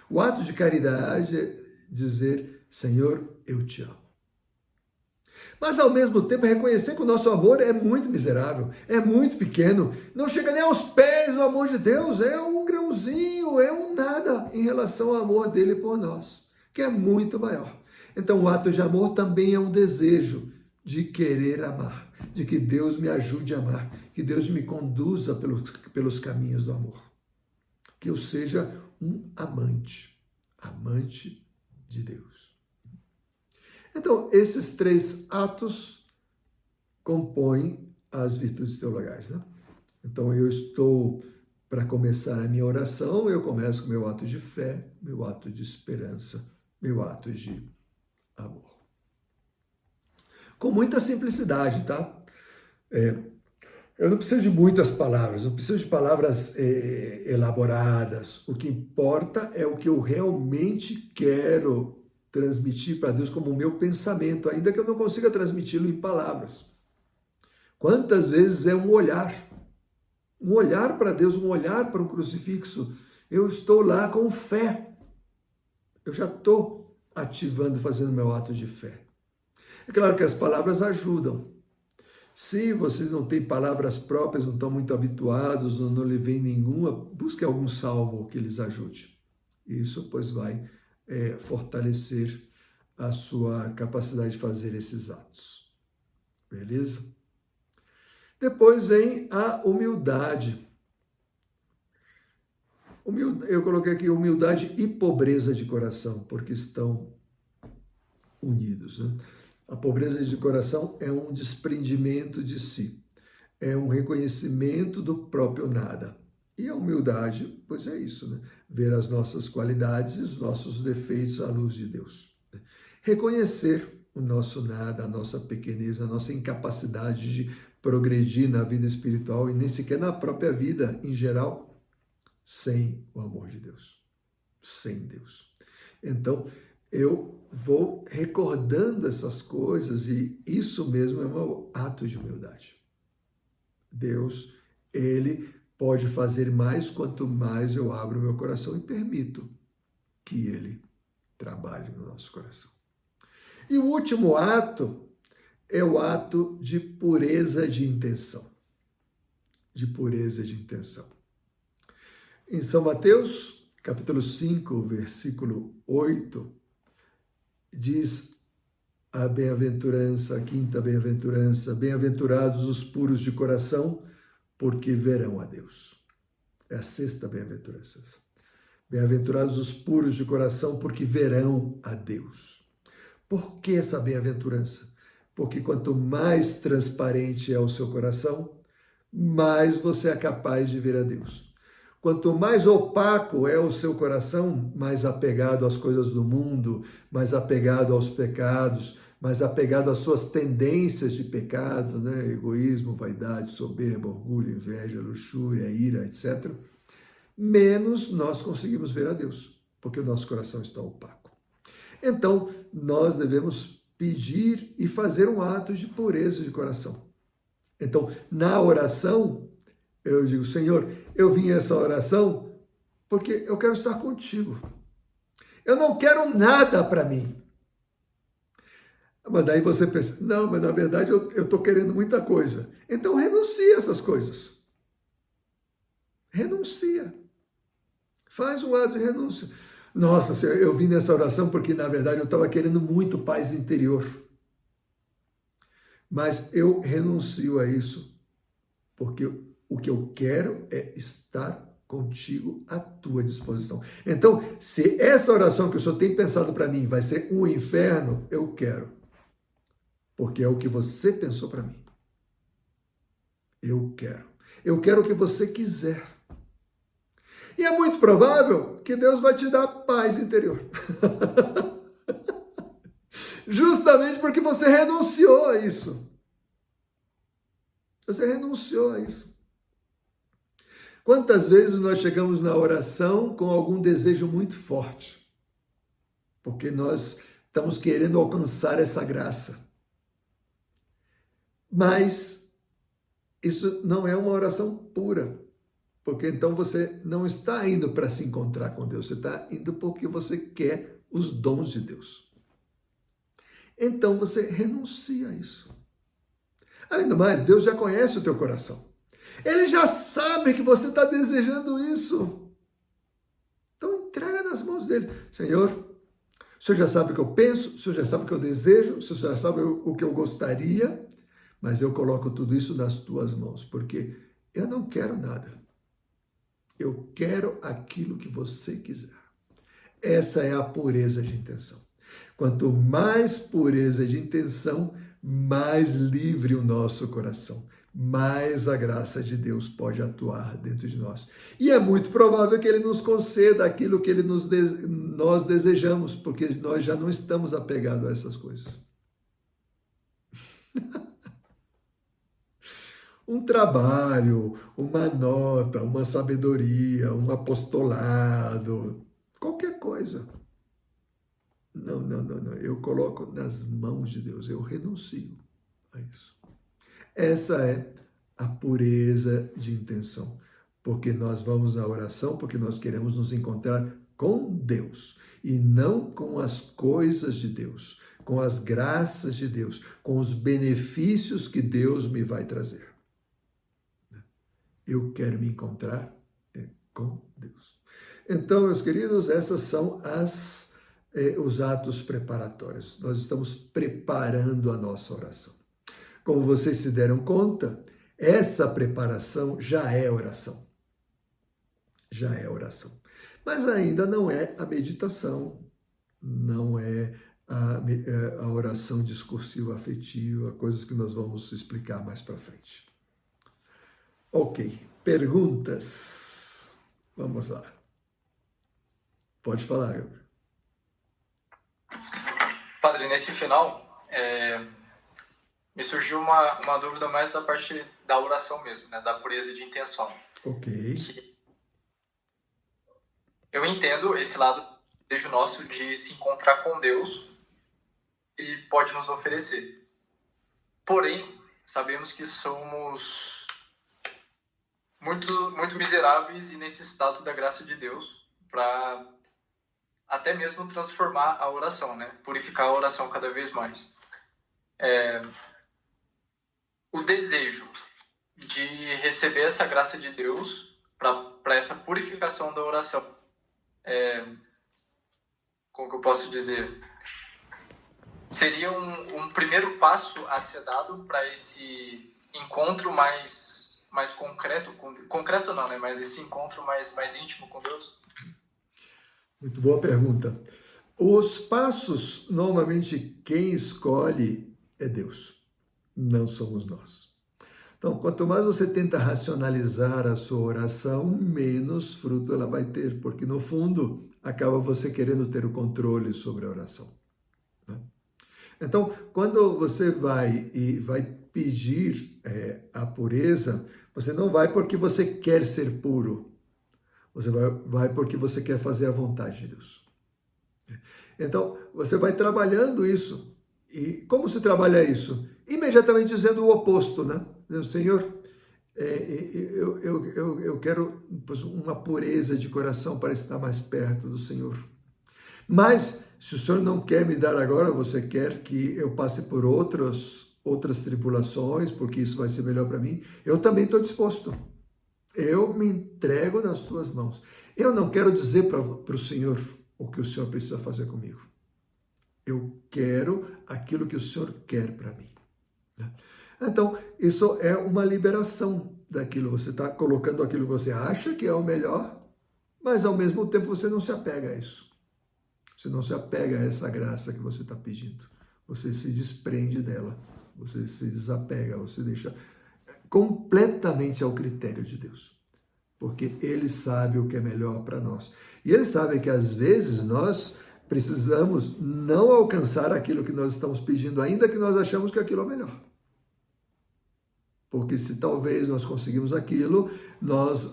O ato de caridade é dizer, Senhor, eu te amo. Mas, ao mesmo tempo, reconhecer que o nosso amor é muito miserável, é muito pequeno, não chega nem aos pés do amor de Deus, é um grãozinho, é um nada em relação ao amor dele por nós, que é muito maior. Então, o ato de amor também é um desejo de querer amar, de que Deus me ajude a amar, que Deus me conduza pelos caminhos do amor. Que eu seja um amante de Deus. Então, esses 3 atos compõem as virtudes teologais, né? Então, eu estou para começar a minha oração, eu começo com meu ato de fé, meu ato de esperança, meu ato de amor. Com muita simplicidade, tá? Eu não preciso de muitas palavras, não preciso de palavras elaboradas. O que importa é o que eu realmente quero transmitir para Deus como o meu pensamento, ainda que eu não consiga transmiti-lo em palavras. Quantas vezes é um olhar para Deus, um olhar para o crucifixo. Eu estou lá com fé. Eu já estou ativando, fazendo meu ato de fé. É claro que as palavras ajudam. Se vocês não têm palavras próprias, não estão muito habituados, ou não lhe vem nenhuma, busque algum salmo que lhes ajude. Isso, pois, vai fortalecer a sua capacidade de fazer esses atos. Beleza? Depois vem a humildade. Eu coloquei aqui humildade e pobreza de coração, porque estão unidos, né? A pobreza de coração é um desprendimento de si, é um reconhecimento do próprio nada. E a humildade, pois é isso, né? Ver as nossas qualidades e os nossos defeitos à luz de Deus. Reconhecer o nosso nada, a nossa pequenez, a nossa incapacidade de progredir na vida espiritual e nem sequer na própria vida em geral, sem o amor de Deus, sem Deus. Então, eu vou recordando essas coisas e isso mesmo é um ato de humildade. Deus, Ele pode fazer mais quanto mais eu abro meu coração e permito que Ele trabalhe no nosso coração. E o último ato é o ato de pureza de intenção. De pureza de intenção. Em São Mateus, capítulo 5, versículo 8, diz a bem-aventurança, a quinta bem-aventurança, bem-aventurados os puros de coração, porque verão a Deus. É a sexta bem-aventurança. Bem-aventurados os puros de coração, porque verão a Deus. Por que essa bem-aventurança? Porque quanto mais transparente é o seu coração, mais você é capaz de ver a Deus. Quanto mais opaco é o seu coração, mais apegado às coisas do mundo, mais apegado aos pecados, mais apegado às suas tendências de pecado, né? Egoísmo, vaidade, soberba, orgulho, inveja, luxúria, ira, etc., menos nós conseguimos ver a Deus, porque o nosso coração está opaco. Então, nós devemos pedir e fazer um ato de pureza de coração. Então, na oração, eu digo, Senhor, eu vim a essa oração porque eu quero estar contigo. Eu não quero nada para mim. Mas daí você pensa, não, mas na verdade eu estou querendo muita coisa. Então renuncia a essas coisas. Renuncia. Faz um ato de renúncia. Nossa, Senhor, eu vim nessa oração porque na verdade eu estava querendo muito paz interior. Mas eu renuncio a isso porque o que eu quero é estar contigo à tua disposição. Então, se essa oração que o Senhor tem pensado para mim vai ser um inferno, eu quero. Porque é o que você pensou para mim. Eu quero. Eu quero o que você quiser. E é muito provável que Deus vai te dar paz interior. Justamente porque você renunciou a isso. Você renunciou a isso. Quantas vezes nós chegamos na oração com algum desejo muito forte? Porque nós estamos querendo alcançar essa graça. Mas isso não é uma oração pura, Porque então você não está indo para se encontrar com Deus, você está indo porque você quer os dons de Deus. Então você renuncia a isso. Além do mais, Deus já conhece o teu coração. Ele já sabe que você está desejando isso. Então entrega nas mãos dele. Senhor, o Senhor já sabe o que eu penso, o Senhor já sabe o que eu desejo, o Senhor já sabe o que eu gostaria, mas eu coloco tudo isso nas tuas mãos, porque eu não quero nada. Eu quero aquilo que você quiser. Essa é a pureza de intenção. Quanto mais pureza de intenção, mais livre o nosso coração, mais a graça de Deus pode atuar dentro de nós. E é muito provável que Ele nos conceda aquilo que nós desejamos, porque nós já não estamos apegados a essas coisas. Um trabalho, uma nota, uma sabedoria, um apostolado, qualquer coisa. Não. Eu coloco nas mãos de Deus, eu renuncio a isso. Essa é a pureza de intenção, porque nós vamos à oração porque nós queremos nos encontrar com Deus e não com as coisas de Deus, com as graças de Deus, com os benefícios que Deus me vai trazer. Eu quero me encontrar com Deus. Então, meus queridos, essas são os atos preparatórios. Nós estamos preparando a nossa oração. Como vocês se deram conta, essa preparação já é oração. Já é oração. Mas ainda não é a meditação, não é a oração discursiva afetiva, coisas que nós vamos explicar mais para frente. Ok, perguntas? Vamos lá. Pode falar, Gabriel.
Padre, nesse final, me surgiu uma dúvida mais da parte da oração mesmo, né? Da pureza de intenção.
Ok.
Eu entendo esse lado desejo nosso de se encontrar com Deus e pode nos oferecer. Porém, sabemos que somos muito miseráveis e necessitados da graça de Deus para até mesmo transformar a oração, né? Purificar a oração cada vez mais. O desejo de receber essa graça de Deus para essa purificação da oração. Como que eu posso dizer? Seria um primeiro passo a ser dado para esse encontro mais concreto, concreto não, né? Mas esse encontro mais íntimo com Deus?
Muito boa pergunta. Os passos, normalmente, quem escolhe é Deus, não somos nós. Então, quanto mais você tenta racionalizar a sua oração, menos fruto ela vai ter, porque, no fundo, acaba você querendo ter o controle sobre a oração. Né? Então, quando você vai pedir a pureza, você não vai porque você quer ser puro, você vai porque você quer fazer a vontade de Deus. Então, você vai trabalhando isso. E como se trabalha isso? Imediatamente dizendo o oposto, né? Senhor, eu quero uma pureza de coração para estar mais perto do Senhor. Mas, se o Senhor não quer me dar agora, você quer que eu passe por outras tribulações, porque isso vai ser melhor para mim, eu também estou disposto. Eu me entrego nas tuas mãos. Eu não quero dizer para o Senhor o que o Senhor precisa fazer comigo. Eu quero aquilo que o Senhor quer para mim. Então, isso é uma liberação daquilo. Você está colocando aquilo que você acha que é o melhor, mas ao mesmo tempo você não se apega a isso. Você não se apega a essa graça que você está pedindo. Você se desprende dela. Você se desapega, você deixa completamente ao critério de Deus, porque Ele sabe o que é melhor para nós. E Ele sabe que às vezes nós precisamos não alcançar aquilo que nós estamos pedindo, ainda que nós achamos que aquilo é melhor. Porque se talvez nós conseguimos aquilo,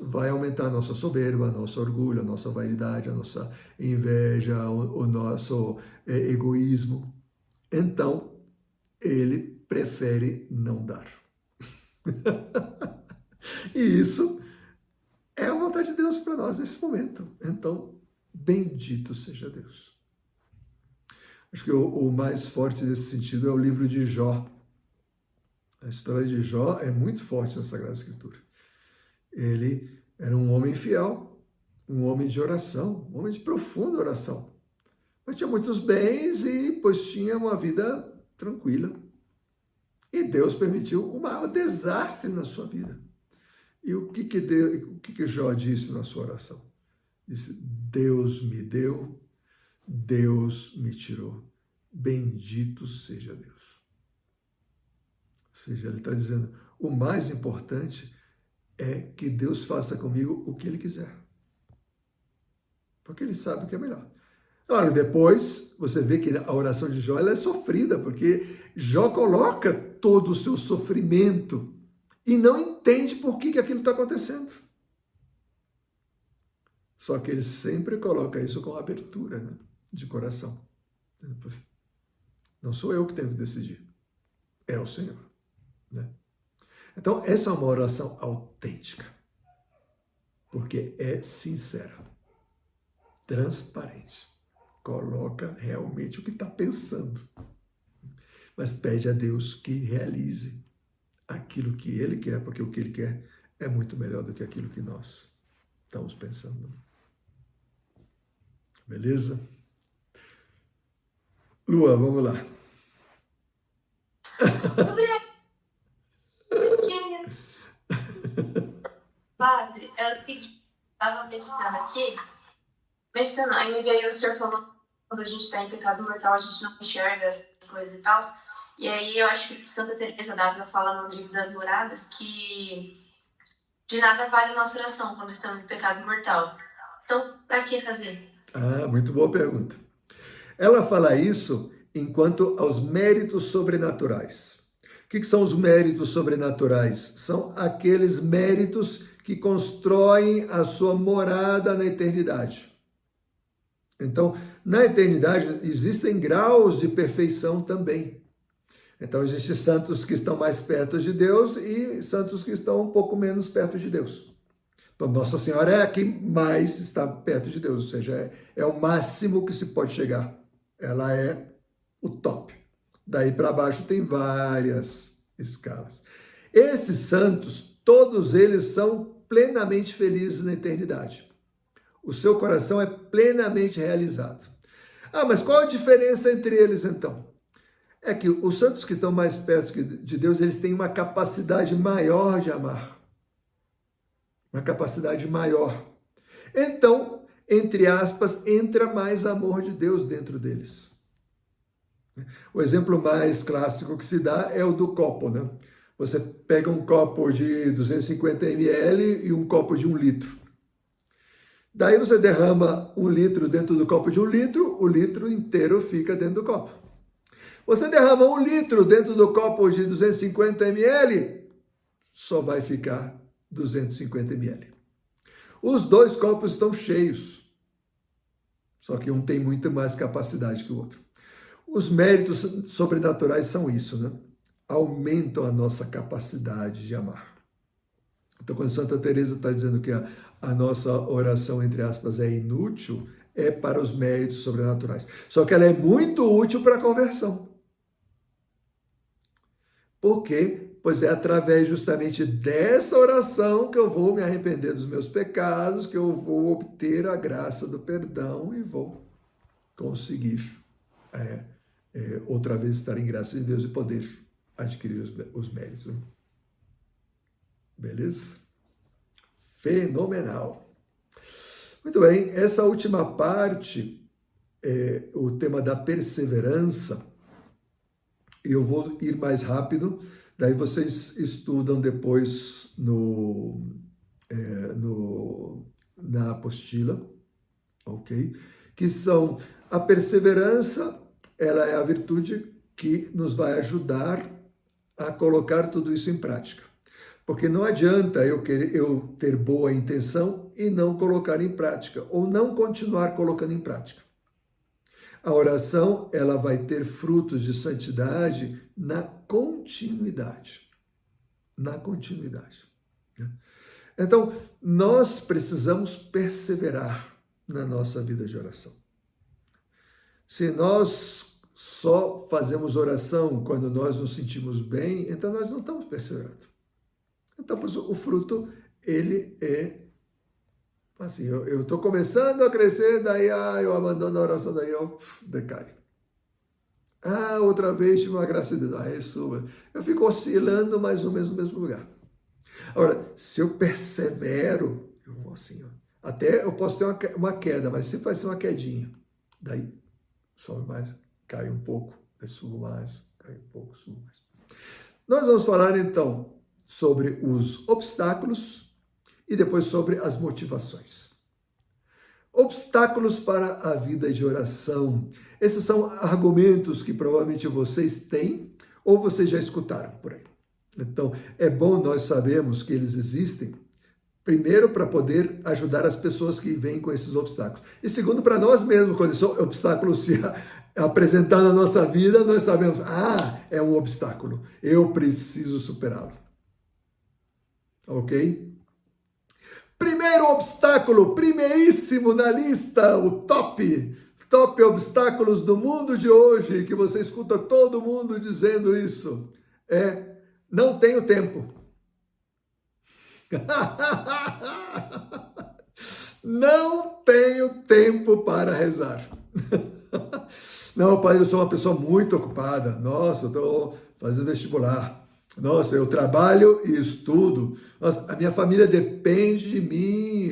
vai aumentar a nossa soberba, nosso orgulho, a nossa vaidade, a nossa inveja, o nosso egoísmo. Então, Ele prefere não dar. E isso é a vontade de Deus para nós nesse momento. Então, bendito seja Deus. Acho que o mais forte nesse sentido é o livro de Jó. A história de Jó é muito forte na Sagrada Escritura. Ele era um homem fiel, um homem de oração, um homem de profunda oração. Mas tinha muitos bens e, pois, tinha uma vida tranquila. E Deus permitiu o maior desastre na sua vida. E o que Jó disse na sua oração? Disse, Deus me deu, Deus me tirou. Bendito seja Deus. Ou seja, ele está dizendo, o mais importante é que Deus faça comigo o que Ele quiser. Porque Ele sabe o que é melhor. Claro, depois você vê que a oração de Jó ela é sofrida, porque Jó coloca todo o seu sofrimento e não entende por que aquilo está acontecendo. Só que ele sempre coloca isso com abertura, né, de coração. Não sou eu que tenho que decidir, é o Senhor. Né? Então, essa é uma oração autêntica, porque é sincera, transparente, coloca realmente o que está pensando, mas pede a Deus que realize aquilo que Ele quer, porque o que Ele quer é muito melhor do que aquilo que nós estamos pensando. Beleza? Lua, vamos lá.
Padre, é o seguinte, estava meditando aqui, aí me veio o senhor falando que quando a gente está em pecado mortal, a gente não enxerga essas coisas e tal. E aí eu acho que Santa Teresa d'Ávila fala no livro das Moradas que de nada vale a nossa oração quando estamos em pecado mortal. Então, para que fazer?
Muito boa pergunta. Ela fala isso enquanto aos méritos sobrenaturais. O que são os méritos sobrenaturais? São aqueles méritos que constroem a sua morada na eternidade. Então, na eternidade existem graus de perfeição também. Então, existem santos que estão mais perto de Deus e santos que estão um pouco menos perto de Deus. Então, Nossa Senhora é a que mais está perto de Deus, ou seja, é o máximo que se pode chegar. Ela é o top. Daí para baixo tem várias escalas. Esses santos, todos eles são plenamente felizes na eternidade. O seu coração é plenamente realizado. Mas qual a diferença entre eles então? É que os santos que estão mais perto de Deus, eles têm uma capacidade maior de amar. Uma capacidade maior. Então, entre aspas, entra mais amor de Deus dentro deles. O exemplo mais clássico que se dá é o do copo, né? Você pega um copo de 250 ml e um copo de 1 litro. Daí você derrama 1 litro dentro do copo de 1 litro, o litro inteiro fica dentro do copo. Você derrama 1 litro dentro do copo de 250 ml, só vai ficar 250 ml. Os dois copos estão cheios, só que um tem muito mais capacidade que o outro. Os méritos sobrenaturais são isso, né? Aumentam a nossa capacidade de amar. Então, quando Santa Teresa está dizendo que a nossa oração, entre aspas, é inútil, é para os méritos sobrenaturais. Só que ela é muito útil para a conversão. Por quê? Pois é através justamente dessa oração que eu vou me arrepender dos meus pecados, que eu vou obter a graça do perdão e vou conseguir outra vez estar em graça de Deus e poder adquirir os méritos. Beleza? Fenomenal. Muito bem, essa última parte, o tema da perseverança, eu vou ir mais rápido, daí vocês estudam depois na apostila, ok? Que são a perseverança, ela é a virtude que nos vai ajudar a colocar tudo isso em prática. Porque não adianta eu ter boa intenção e não colocar em prática, ou não continuar colocando em prática. A oração, ela vai ter frutos de santidade na continuidade. Na continuidade. Então, nós precisamos perseverar na nossa vida de oração. Se nós só fazemos oração quando nós nos sentimos bem, então nós não estamos perseverando. Então, o fruto, ele é assim, eu estou começando a crescer, daí eu abandono a oração, daí eu decaio. Outra vez tive uma graça de Deus, suba. Eu fico oscilando mais ou menos no mesmo lugar. Agora, se eu persevero, eu vou assim, ó. Até eu posso ter uma queda, mas sempre vai ser uma quedinha. Daí, sobe mais, cai um pouco, aí subo mais, cai um pouco, subo mais. Nós vamos falar, então, sobre os obstáculos e depois sobre as motivações. Obstáculos para a vida de oração. Esses são argumentos que provavelmente vocês têm ou vocês já escutaram por aí. Então, é bom nós sabermos que eles existem, primeiro, para poder ajudar as pessoas que vêm com esses obstáculos. E segundo, para nós mesmos, quando esse obstáculo se apresentar na nossa vida, nós sabemos, é um obstáculo, eu preciso superá-lo. Ok? Primeiro obstáculo, primeiríssimo na lista, o top obstáculos do mundo de hoje, que você escuta todo mundo dizendo isso, não tenho tempo. Não tenho tempo para rezar. Não, pai, eu sou uma pessoa muito ocupada. Nossa, eu estou fazendo vestibular. Nossa, eu trabalho e estudo. Nossa, a minha família depende de mim.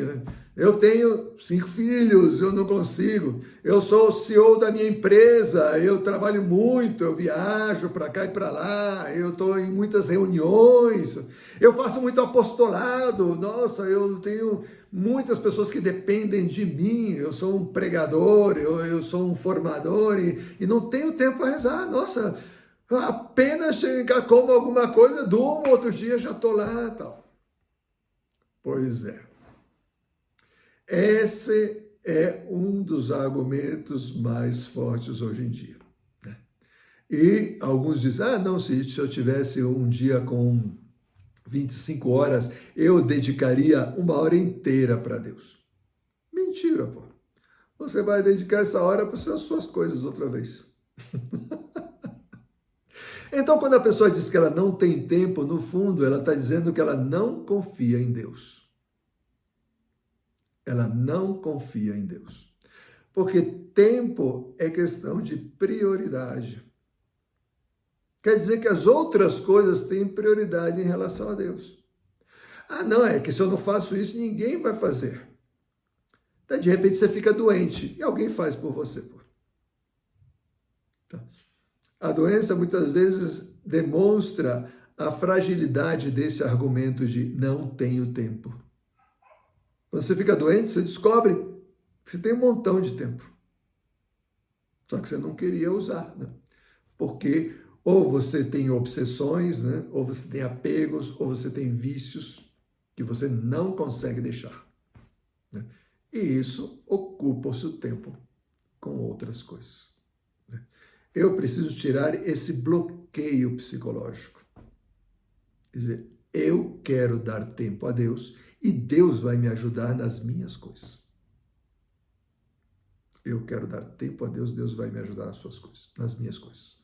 Eu tenho 5 filhos, eu não consigo. Eu sou o CEO da minha empresa, eu trabalho muito, eu viajo para cá e para lá, eu estou em muitas reuniões, eu faço muito apostolado. Nossa, eu tenho muitas pessoas que dependem de mim. Eu sou um pregador, eu sou um formador e não tenho tempo para rezar. Nossa, apenas chegar, como alguma coisa, durmo, outro dia já estou lá e tal. Pois é. Esse é um dos argumentos mais fortes hoje em dia. Né? E alguns dizem, não, se eu tivesse um dia com 25 horas, eu dedicaria 1 hora inteira para Deus. Mentira, pô. Você vai dedicar essa hora para as suas coisas outra vez. Então, quando a pessoa diz que ela não tem tempo, no fundo, ela está dizendo que ela não confia em Deus. Ela não confia em Deus. Porque tempo é questão de prioridade. Quer dizer que as outras coisas têm prioridade em relação a Deus. Não, é que se eu não faço isso, ninguém vai fazer. Então, de repente, você fica doente e alguém faz por você. Pô. A doença, muitas vezes, demonstra a fragilidade desse argumento de não tenho tempo. Quando você fica doente, você descobre que você tem um montão de tempo. Só que você não queria usar, né? Porque ou você tem obsessões, né? Ou você tem apegos, ou você tem vícios que você não consegue deixar. Né? E isso ocupa o seu tempo com outras coisas. Né? Eu preciso tirar esse bloqueio psicológico. Quer dizer, eu quero dar tempo a Deus e Deus vai me ajudar nas minhas coisas. Eu quero dar tempo a Deus, Deus vai me ajudar nas suas coisas, nas minhas coisas.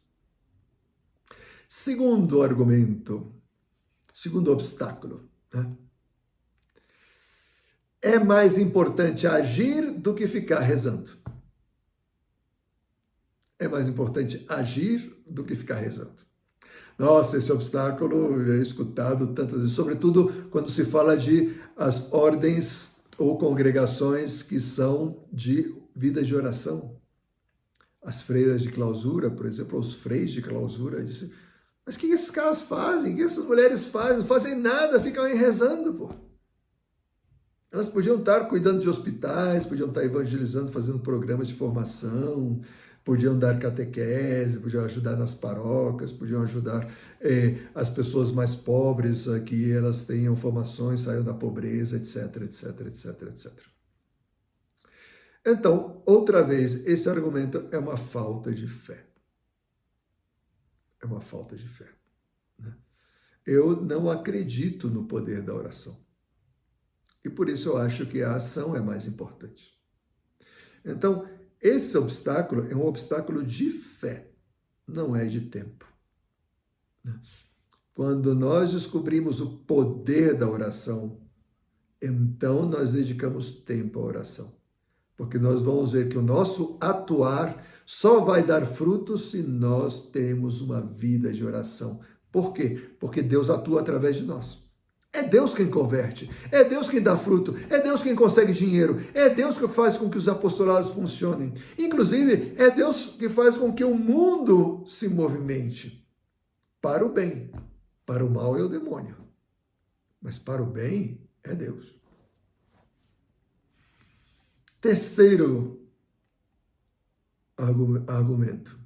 Segundo argumento, segundo obstáculo, né? É mais importante agir do que ficar rezando. É mais importante agir do que ficar rezando. Nossa, esse obstáculo é escutado tantas vezes, sobretudo quando se fala de as ordens ou congregações que são de vida de oração. As freiras de clausura, por exemplo, os freis de clausura, dizem, mas o que esses caras fazem? O que essas mulheres fazem? Não fazem nada, ficam aí rezando, pô. Elas podiam estar cuidando de hospitais, podiam estar evangelizando, fazendo programas de formação, podiam dar catequese, podiam ajudar nas paróquias, podiam ajudar as pessoas mais pobres a que elas tenham formações, saiam da pobreza, etc, etc, etc, etc. Então, outra vez, esse argumento é uma falta de fé. É uma falta de fé. Né? Eu não acredito no poder da oração. E por isso eu acho que a ação é mais importante. Então, esse obstáculo é um obstáculo de fé, não é de tempo. Quando nós descobrimos o poder da oração, então nós dedicamos tempo à oração. Porque nós vamos ver que o nosso atuar só vai dar frutos se nós temos uma vida de oração. Por quê? Porque Deus atua através de nós. É Deus quem converte, é Deus quem dá fruto, é Deus quem consegue dinheiro, é Deus que faz com que os apostolados funcionem. Inclusive, é Deus que faz com que o mundo se movimente para o bem. Para o mal é o demônio, mas para o bem é Deus. Terceiro argumento.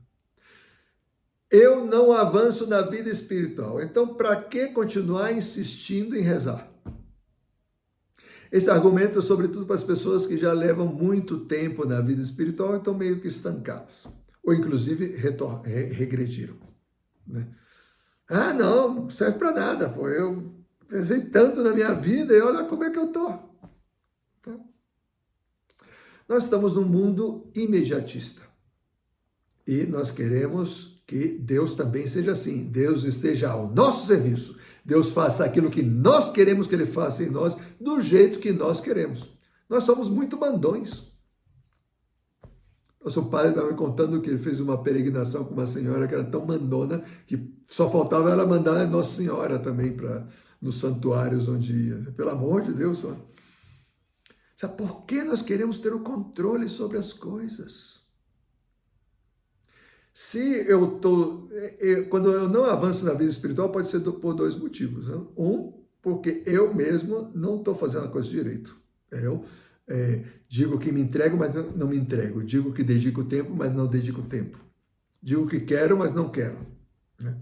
Eu não avanço na vida espiritual. Então, para que continuar insistindo em rezar? Esse argumento é sobretudo para as pessoas que já levam muito tempo na vida espiritual e estão meio que estancadas. Ou, inclusive, regrediram. Né? Ah, não serve para nada. Pô, eu rezei tanto na minha vida e olha como é que eu estou. Nós estamos num mundo imediatista. E nós queremos que Deus também seja assim. Deus esteja ao nosso serviço. Deus faça aquilo que nós queremos que Ele faça em nós, do jeito que nós queremos. Nós somos muito mandões. Nosso padre estava me contando que ele fez uma peregrinação com uma senhora que era tão mandona que só faltava ela mandar a Nossa Senhora também nos santuários onde ia. Pelo amor de Deus, ó. Sabe por que nós queremos ter o controle sobre as coisas? Quando eu não avanço na vida espiritual, pode ser por dois motivos. Né? Um, porque eu mesmo não estou fazendo a coisa direito. Eu digo que me entrego, mas não me entrego. Digo que dedico tempo, mas não dedico tempo. Digo que quero, mas não quero. Né?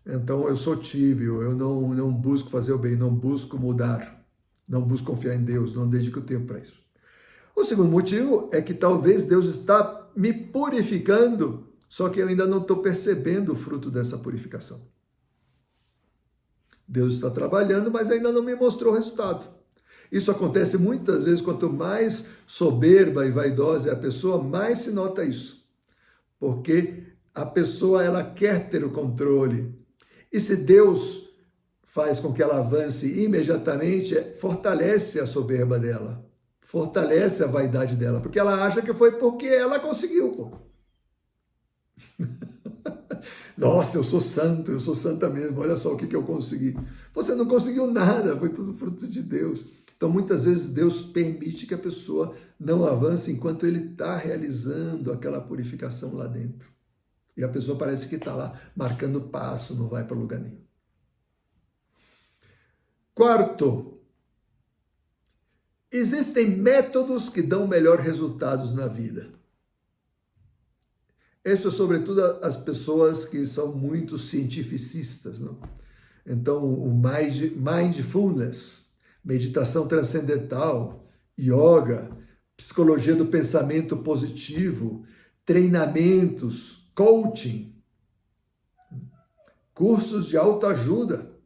Então eu sou tíbio, eu não busco fazer o bem, não busco mudar. Não busco confiar em Deus, não dedico tempo para isso. O segundo motivo é que talvez Deus está me purificando, só que eu ainda não estou percebendo o fruto dessa purificação. Deus está trabalhando, mas ainda não me mostrou o resultado. Isso acontece muitas vezes, quanto mais soberba e vaidosa é a pessoa, mais se nota isso. Porque a pessoa, ela quer ter o controle. E se Deus faz com que ela avance imediatamente, fortalece a soberba dela, fortalece a vaidade dela, porque ela acha que foi porque ela conseguiu. Pô. Nossa, eu sou santo, eu sou santa mesmo, olha só o que eu consegui. Você não conseguiu nada, foi tudo fruto de Deus. Então, muitas vezes, Deus permite que a pessoa não avance enquanto Ele está realizando aquela purificação lá dentro. E a pessoa parece que está lá marcando passo, não vai para lugar nenhum. Quarto, existem métodos que dão melhor resultados na vida. Isso, sobretudo, as pessoas que são muito cientificistas. Não? Então, o mindfulness, meditação transcendental, yoga, psicologia do pensamento positivo, treinamentos, coaching, cursos de autoajuda.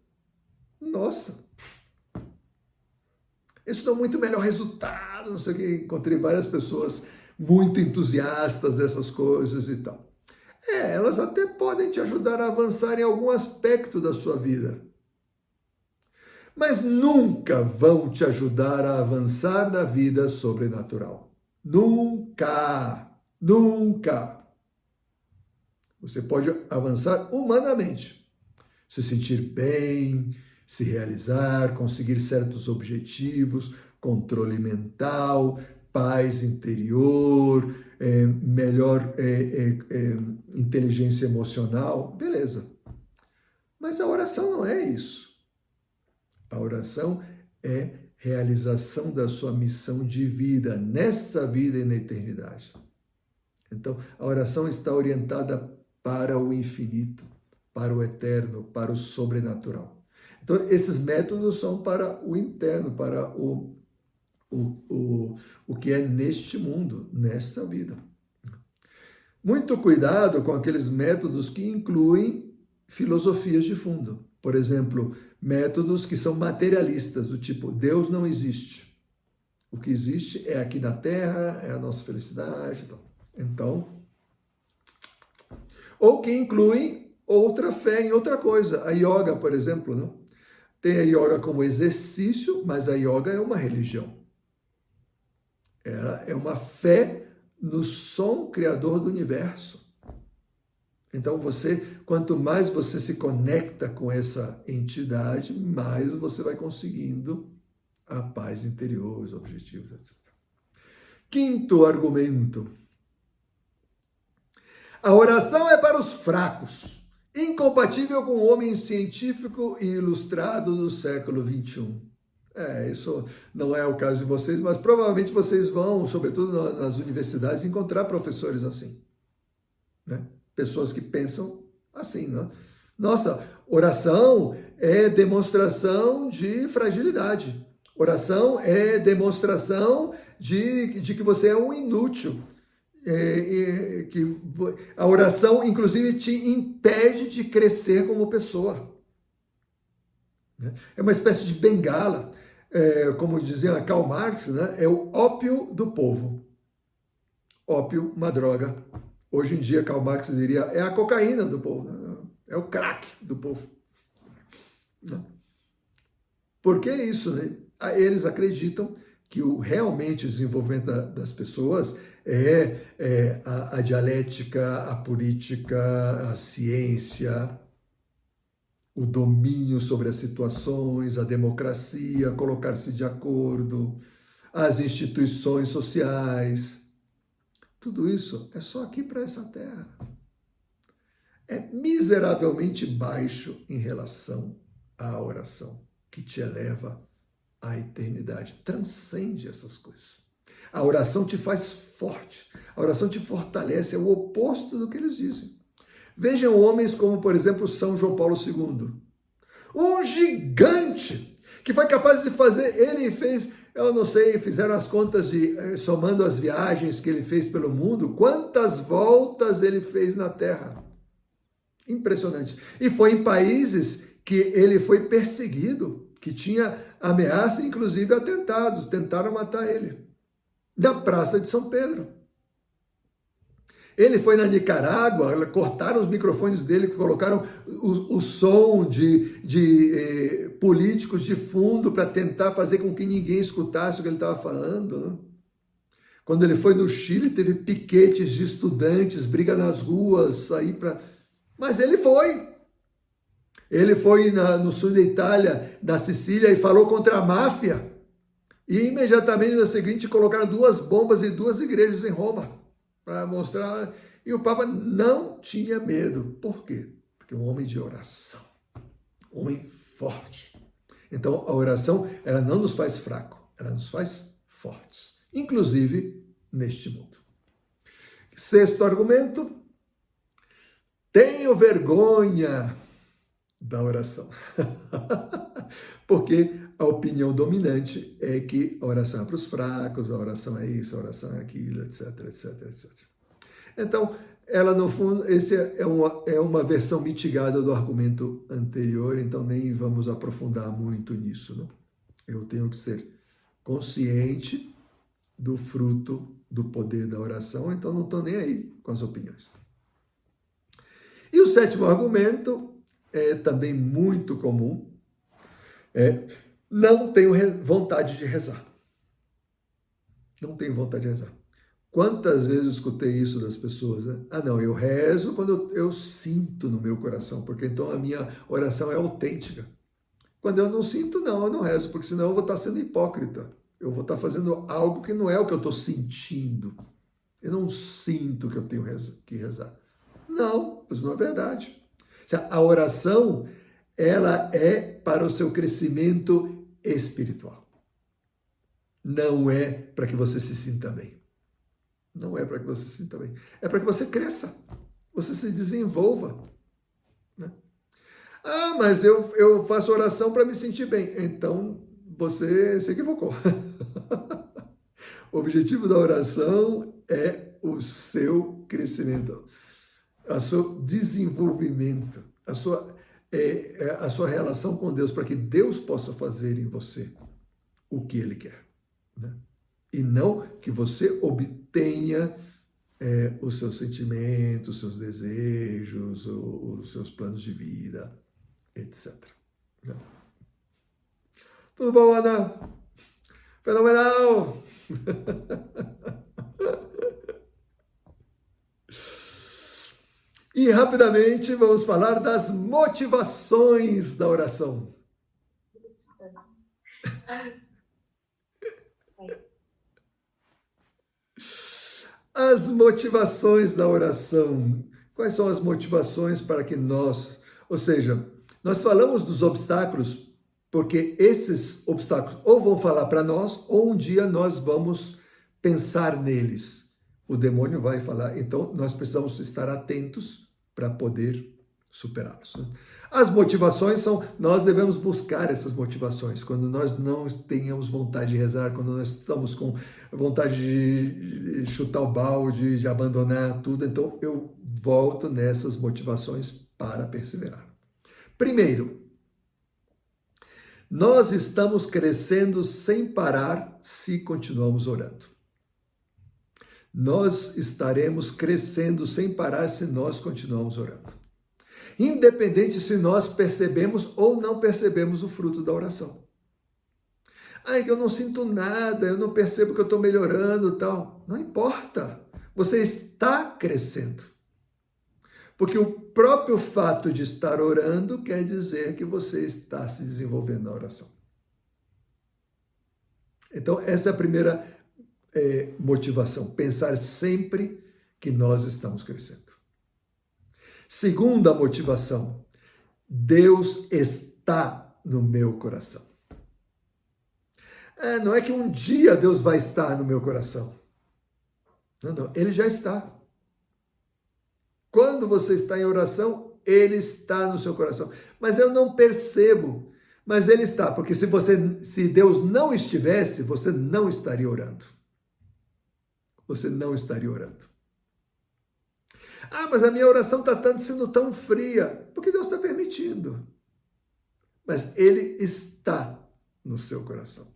Nossa! Isso dá muito melhor resultado, não sei o que. Encontrei várias pessoas muito entusiastas dessas coisas e tal. Elas até podem te ajudar a avançar em algum aspecto da sua vida. Mas nunca vão te ajudar a avançar na vida sobrenatural. Nunca! Nunca! Você pode avançar humanamente. Se sentir bem, se realizar, conseguir certos objetivos, controle mental, paz interior, melhor inteligência emocional, beleza. Mas a oração não é isso. A oração é realização da sua missão de vida, nessa vida e na eternidade. Então, a oração está orientada para o infinito, para o eterno, para o sobrenatural. Então, esses métodos são para o interno, para o que é neste mundo, nesta vida. Muito cuidado com aqueles métodos que incluem filosofias de fundo. Por exemplo, métodos que são materialistas, do tipo, Deus não existe. O que existe é aqui na Terra, é a nossa felicidade. Então, ou que inclui outra fé em outra coisa. A yoga, por exemplo, não? Tem a yoga como exercício, mas a yoga é uma religião. Ela é uma fé no som criador do universo. Então, quanto mais você se conecta com essa entidade, mais você vai conseguindo a paz interior, os objetivos, etc. Quinto argumento. A oração é para os fracos, incompatível com o homem científico e ilustrado do século XXI. Isso não é o caso de vocês, mas provavelmente vocês vão, sobretudo nas universidades, encontrar professores assim, né? Pessoas que pensam assim, né? Nossa, oração é demonstração de fragilidade. Oração é demonstração de que você é um inútil. Que a oração, inclusive, te impede de crescer como pessoa. É uma espécie de bengala, como dizia Karl Marx, né? É o ópio do povo. Ópio, uma droga. Hoje em dia, Karl Marx diria, é a cocaína do povo, né? É o crack do povo. Por que isso, né? Eles acreditam que realmente o desenvolvimento das pessoas é a dialética, a política, a ciência, o domínio sobre as situações, a democracia, colocar-se de acordo, as instituições sociais. Tudo isso é só aqui para essa terra. É miseravelmente baixo em relação à oração, que te eleva à eternidade. Transcende essas coisas. A oração te faz forte. A oração te fortalece. É o oposto do que eles dizem. Vejam homens como, por exemplo, São João Paulo II. Um gigante que foi capaz de fazer, ele fez, eu não sei, fizeram as contas somando as viagens que ele fez pelo mundo, quantas voltas ele fez na Terra. Impressionante. E foi em países que ele foi perseguido, que tinha ameaça, inclusive atentados, tentaram matar ele. Na Praça de São Pedro. Ele foi na Nicarágua, cortaram os microfones dele, colocaram o som de políticos de fundo para tentar fazer com que ninguém escutasse o que ele estava falando. Né? Quando ele foi no Chile, teve piquetes de estudantes, briga nas ruas, Mas ele foi. Ele foi no sul da Itália, na Sicília, e falou contra a máfia. E imediatamente no seguinte colocaram 2 bombas em 2 igrejas em Roma. Para mostrar, e o Papa não tinha medo. Por quê? Porque é um homem de oração, um homem forte. Então, a oração, ela não nos faz fraco, ela nos faz fortes, inclusive neste mundo. Sexto argumento, tenho vergonha da oração. Porque a opinião dominante é que a oração é para os fracos, a oração é isso, a oração é aquilo, etc, etc, etc. Então, ela no fundo, esse é uma versão mitigada do argumento anterior, então nem vamos aprofundar muito nisso. Não? Eu tenho que ser consciente do fruto do poder da oração, então não estou nem aí com as opiniões. E o 7º argumento é também muito comum, não tenho vontade de rezar. Não tenho vontade de rezar. Quantas vezes eu escutei isso das pessoas? Né? Não, eu rezo quando eu sinto no meu coração, porque então a minha oração é autêntica. Quando eu não sinto, não, eu não rezo, porque senão eu vou estar sendo hipócrita. Eu vou estar fazendo algo que não é o que eu estou sentindo. Eu não sinto que eu tenho que rezar. Não, isso não é verdade. A oração, ela é para o seu crescimento espiritual. Não é para que você se sinta bem. Não é para que você se sinta bem. É para que você cresça. Você se desenvolva. Né? Mas eu faço oração para me sentir bem. Então, você se equivocou. O objetivo da oração é o seu crescimento, o seu desenvolvimento, a sua relação com Deus, para que Deus possa fazer em você o que Ele quer. Né? e não que você obtenha os seus sentimentos, os seus desejos, os seus planos de vida, etc. Tudo bom, Ana? Fenomenal! E rapidamente vamos falar das motivações da oração. As motivações da oração. Quais são as motivações para que nós, ou seja, nós falamos dos obstáculos porque esses obstáculos ou vão falar para nós ou um dia nós vamos pensar neles. O demônio vai falar, então nós precisamos estar atentos para poder superá-los. As motivações são, nós devemos buscar essas motivações, quando nós não tenhamos vontade de rezar, quando nós estamos com vontade de chutar o balde, de abandonar tudo, então eu volto nessas motivações para perseverar. Primeiro, nós estamos crescendo sem parar se continuamos orando. Nós estaremos crescendo sem parar se nós continuamos orando. Independente se nós percebemos ou não percebemos o fruto da oração. Ai, que eu não sinto nada, eu não percebo que eu estou melhorando e tal. Não importa, você está crescendo. Porque o próprio fato de estar orando quer dizer que você está se desenvolvendo na oração. Então, essa é a primeira motivação, pensar sempre que nós estamos crescendo. Segunda motivação, Deus está no meu coração. Não é que um dia Deus vai estar no meu coração. Não, Ele já está. Quando você está em oração, Ele está no seu coração. Mas eu não percebo, mas Ele está, porque se Deus não estivesse, você não estaria orando. Você não estaria orando. Mas a minha oração está sendo tão fria. Porque Deus está permitindo. Mas Ele está no seu coração.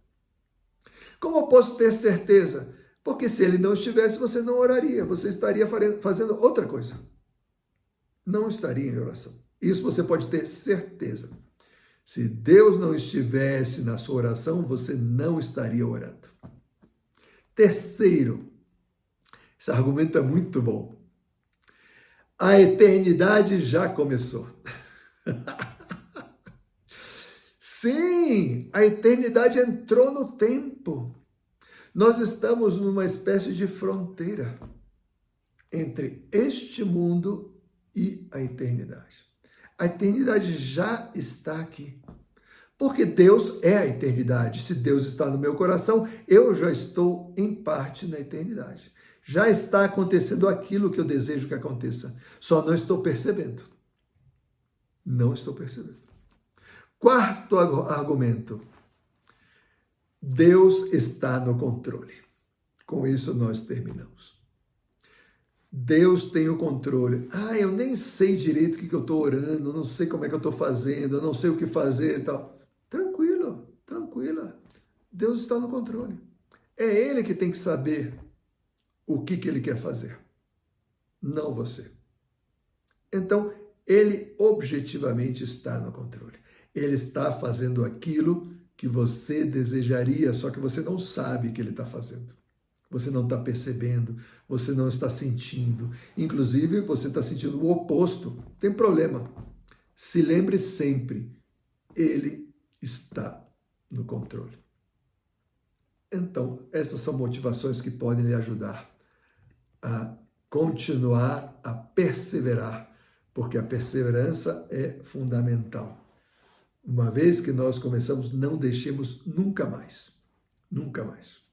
Como eu posso ter certeza? Porque se Ele não estivesse, você não oraria. Você estaria fazendo outra coisa. Não estaria em oração. Isso você pode ter certeza. Se Deus não estivesse na sua oração, você não estaria orando. Terceiro, esse argumento é muito bom. A eternidade já começou. Sim, a eternidade entrou no tempo. Nós estamos numa espécie de fronteira entre este mundo e a eternidade. A eternidade já está aqui. Porque Deus é a eternidade. Se Deus está no meu coração, eu já estou em parte na eternidade. Já está acontecendo aquilo que eu desejo que aconteça. Só não estou percebendo. Não estou percebendo. Quarto argumento. Deus está no controle. Com isso nós terminamos. Deus tem o controle. Eu nem sei direito o que eu estou orando, não sei como é que eu estou fazendo, eu não sei o que fazer e tal. Tranquilo, tranquila. Deus está no controle. É Ele que tem que saber o que Ele quer fazer, não você. Então, Ele objetivamente está no controle. Ele está fazendo aquilo que você desejaria, só que você não sabe que Ele está fazendo. Você não está percebendo, você não está sentindo. Inclusive, você está sentindo o oposto. Tem problema. Se lembre sempre, Ele está no controle. Então, essas são motivações que podem lhe ajudar a continuar, a perseverar, porque a perseverança é fundamental. Uma vez que nós começamos, não deixemos nunca mais. Nunca mais.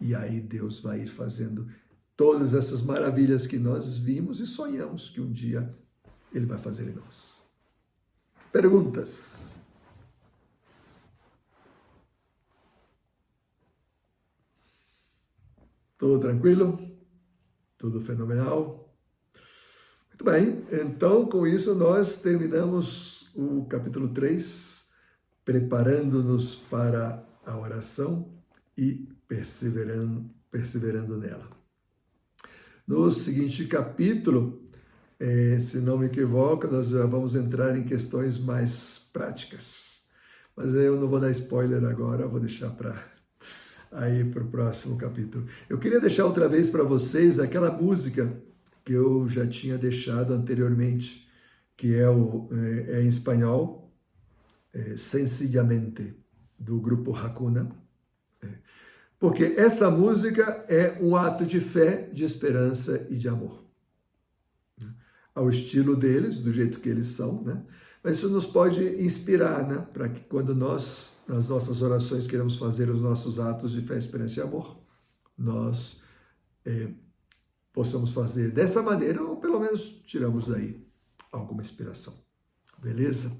E aí Deus vai ir fazendo todas essas maravilhas que nós vimos e sonhamos que um dia Ele vai fazer em nós. Perguntas? Tudo tranquilo? Tudo fenomenal? Muito bem, então com isso nós terminamos o capítulo 3, preparando-nos para a oração e perseverando nela. No seguinte capítulo, se não me equivoco, nós já vamos entrar em questões mais práticas. Mas eu não vou dar spoiler agora, vou deixar para o próximo capítulo. Eu queria deixar outra vez para vocês aquela música que eu já tinha deixado anteriormente, que é em espanhol, Sencillamente, do grupo Hakuna. Porque essa música é um ato de fé, de esperança e de amor. Ao estilo deles, do jeito que eles são, né? Mas isso nos pode inspirar, né? Para que quando nós, nas nossas orações, queremos fazer os nossos atos de fé, esperança e amor, nós possamos fazer dessa maneira, ou pelo menos tiramos daí alguma inspiração. Beleza?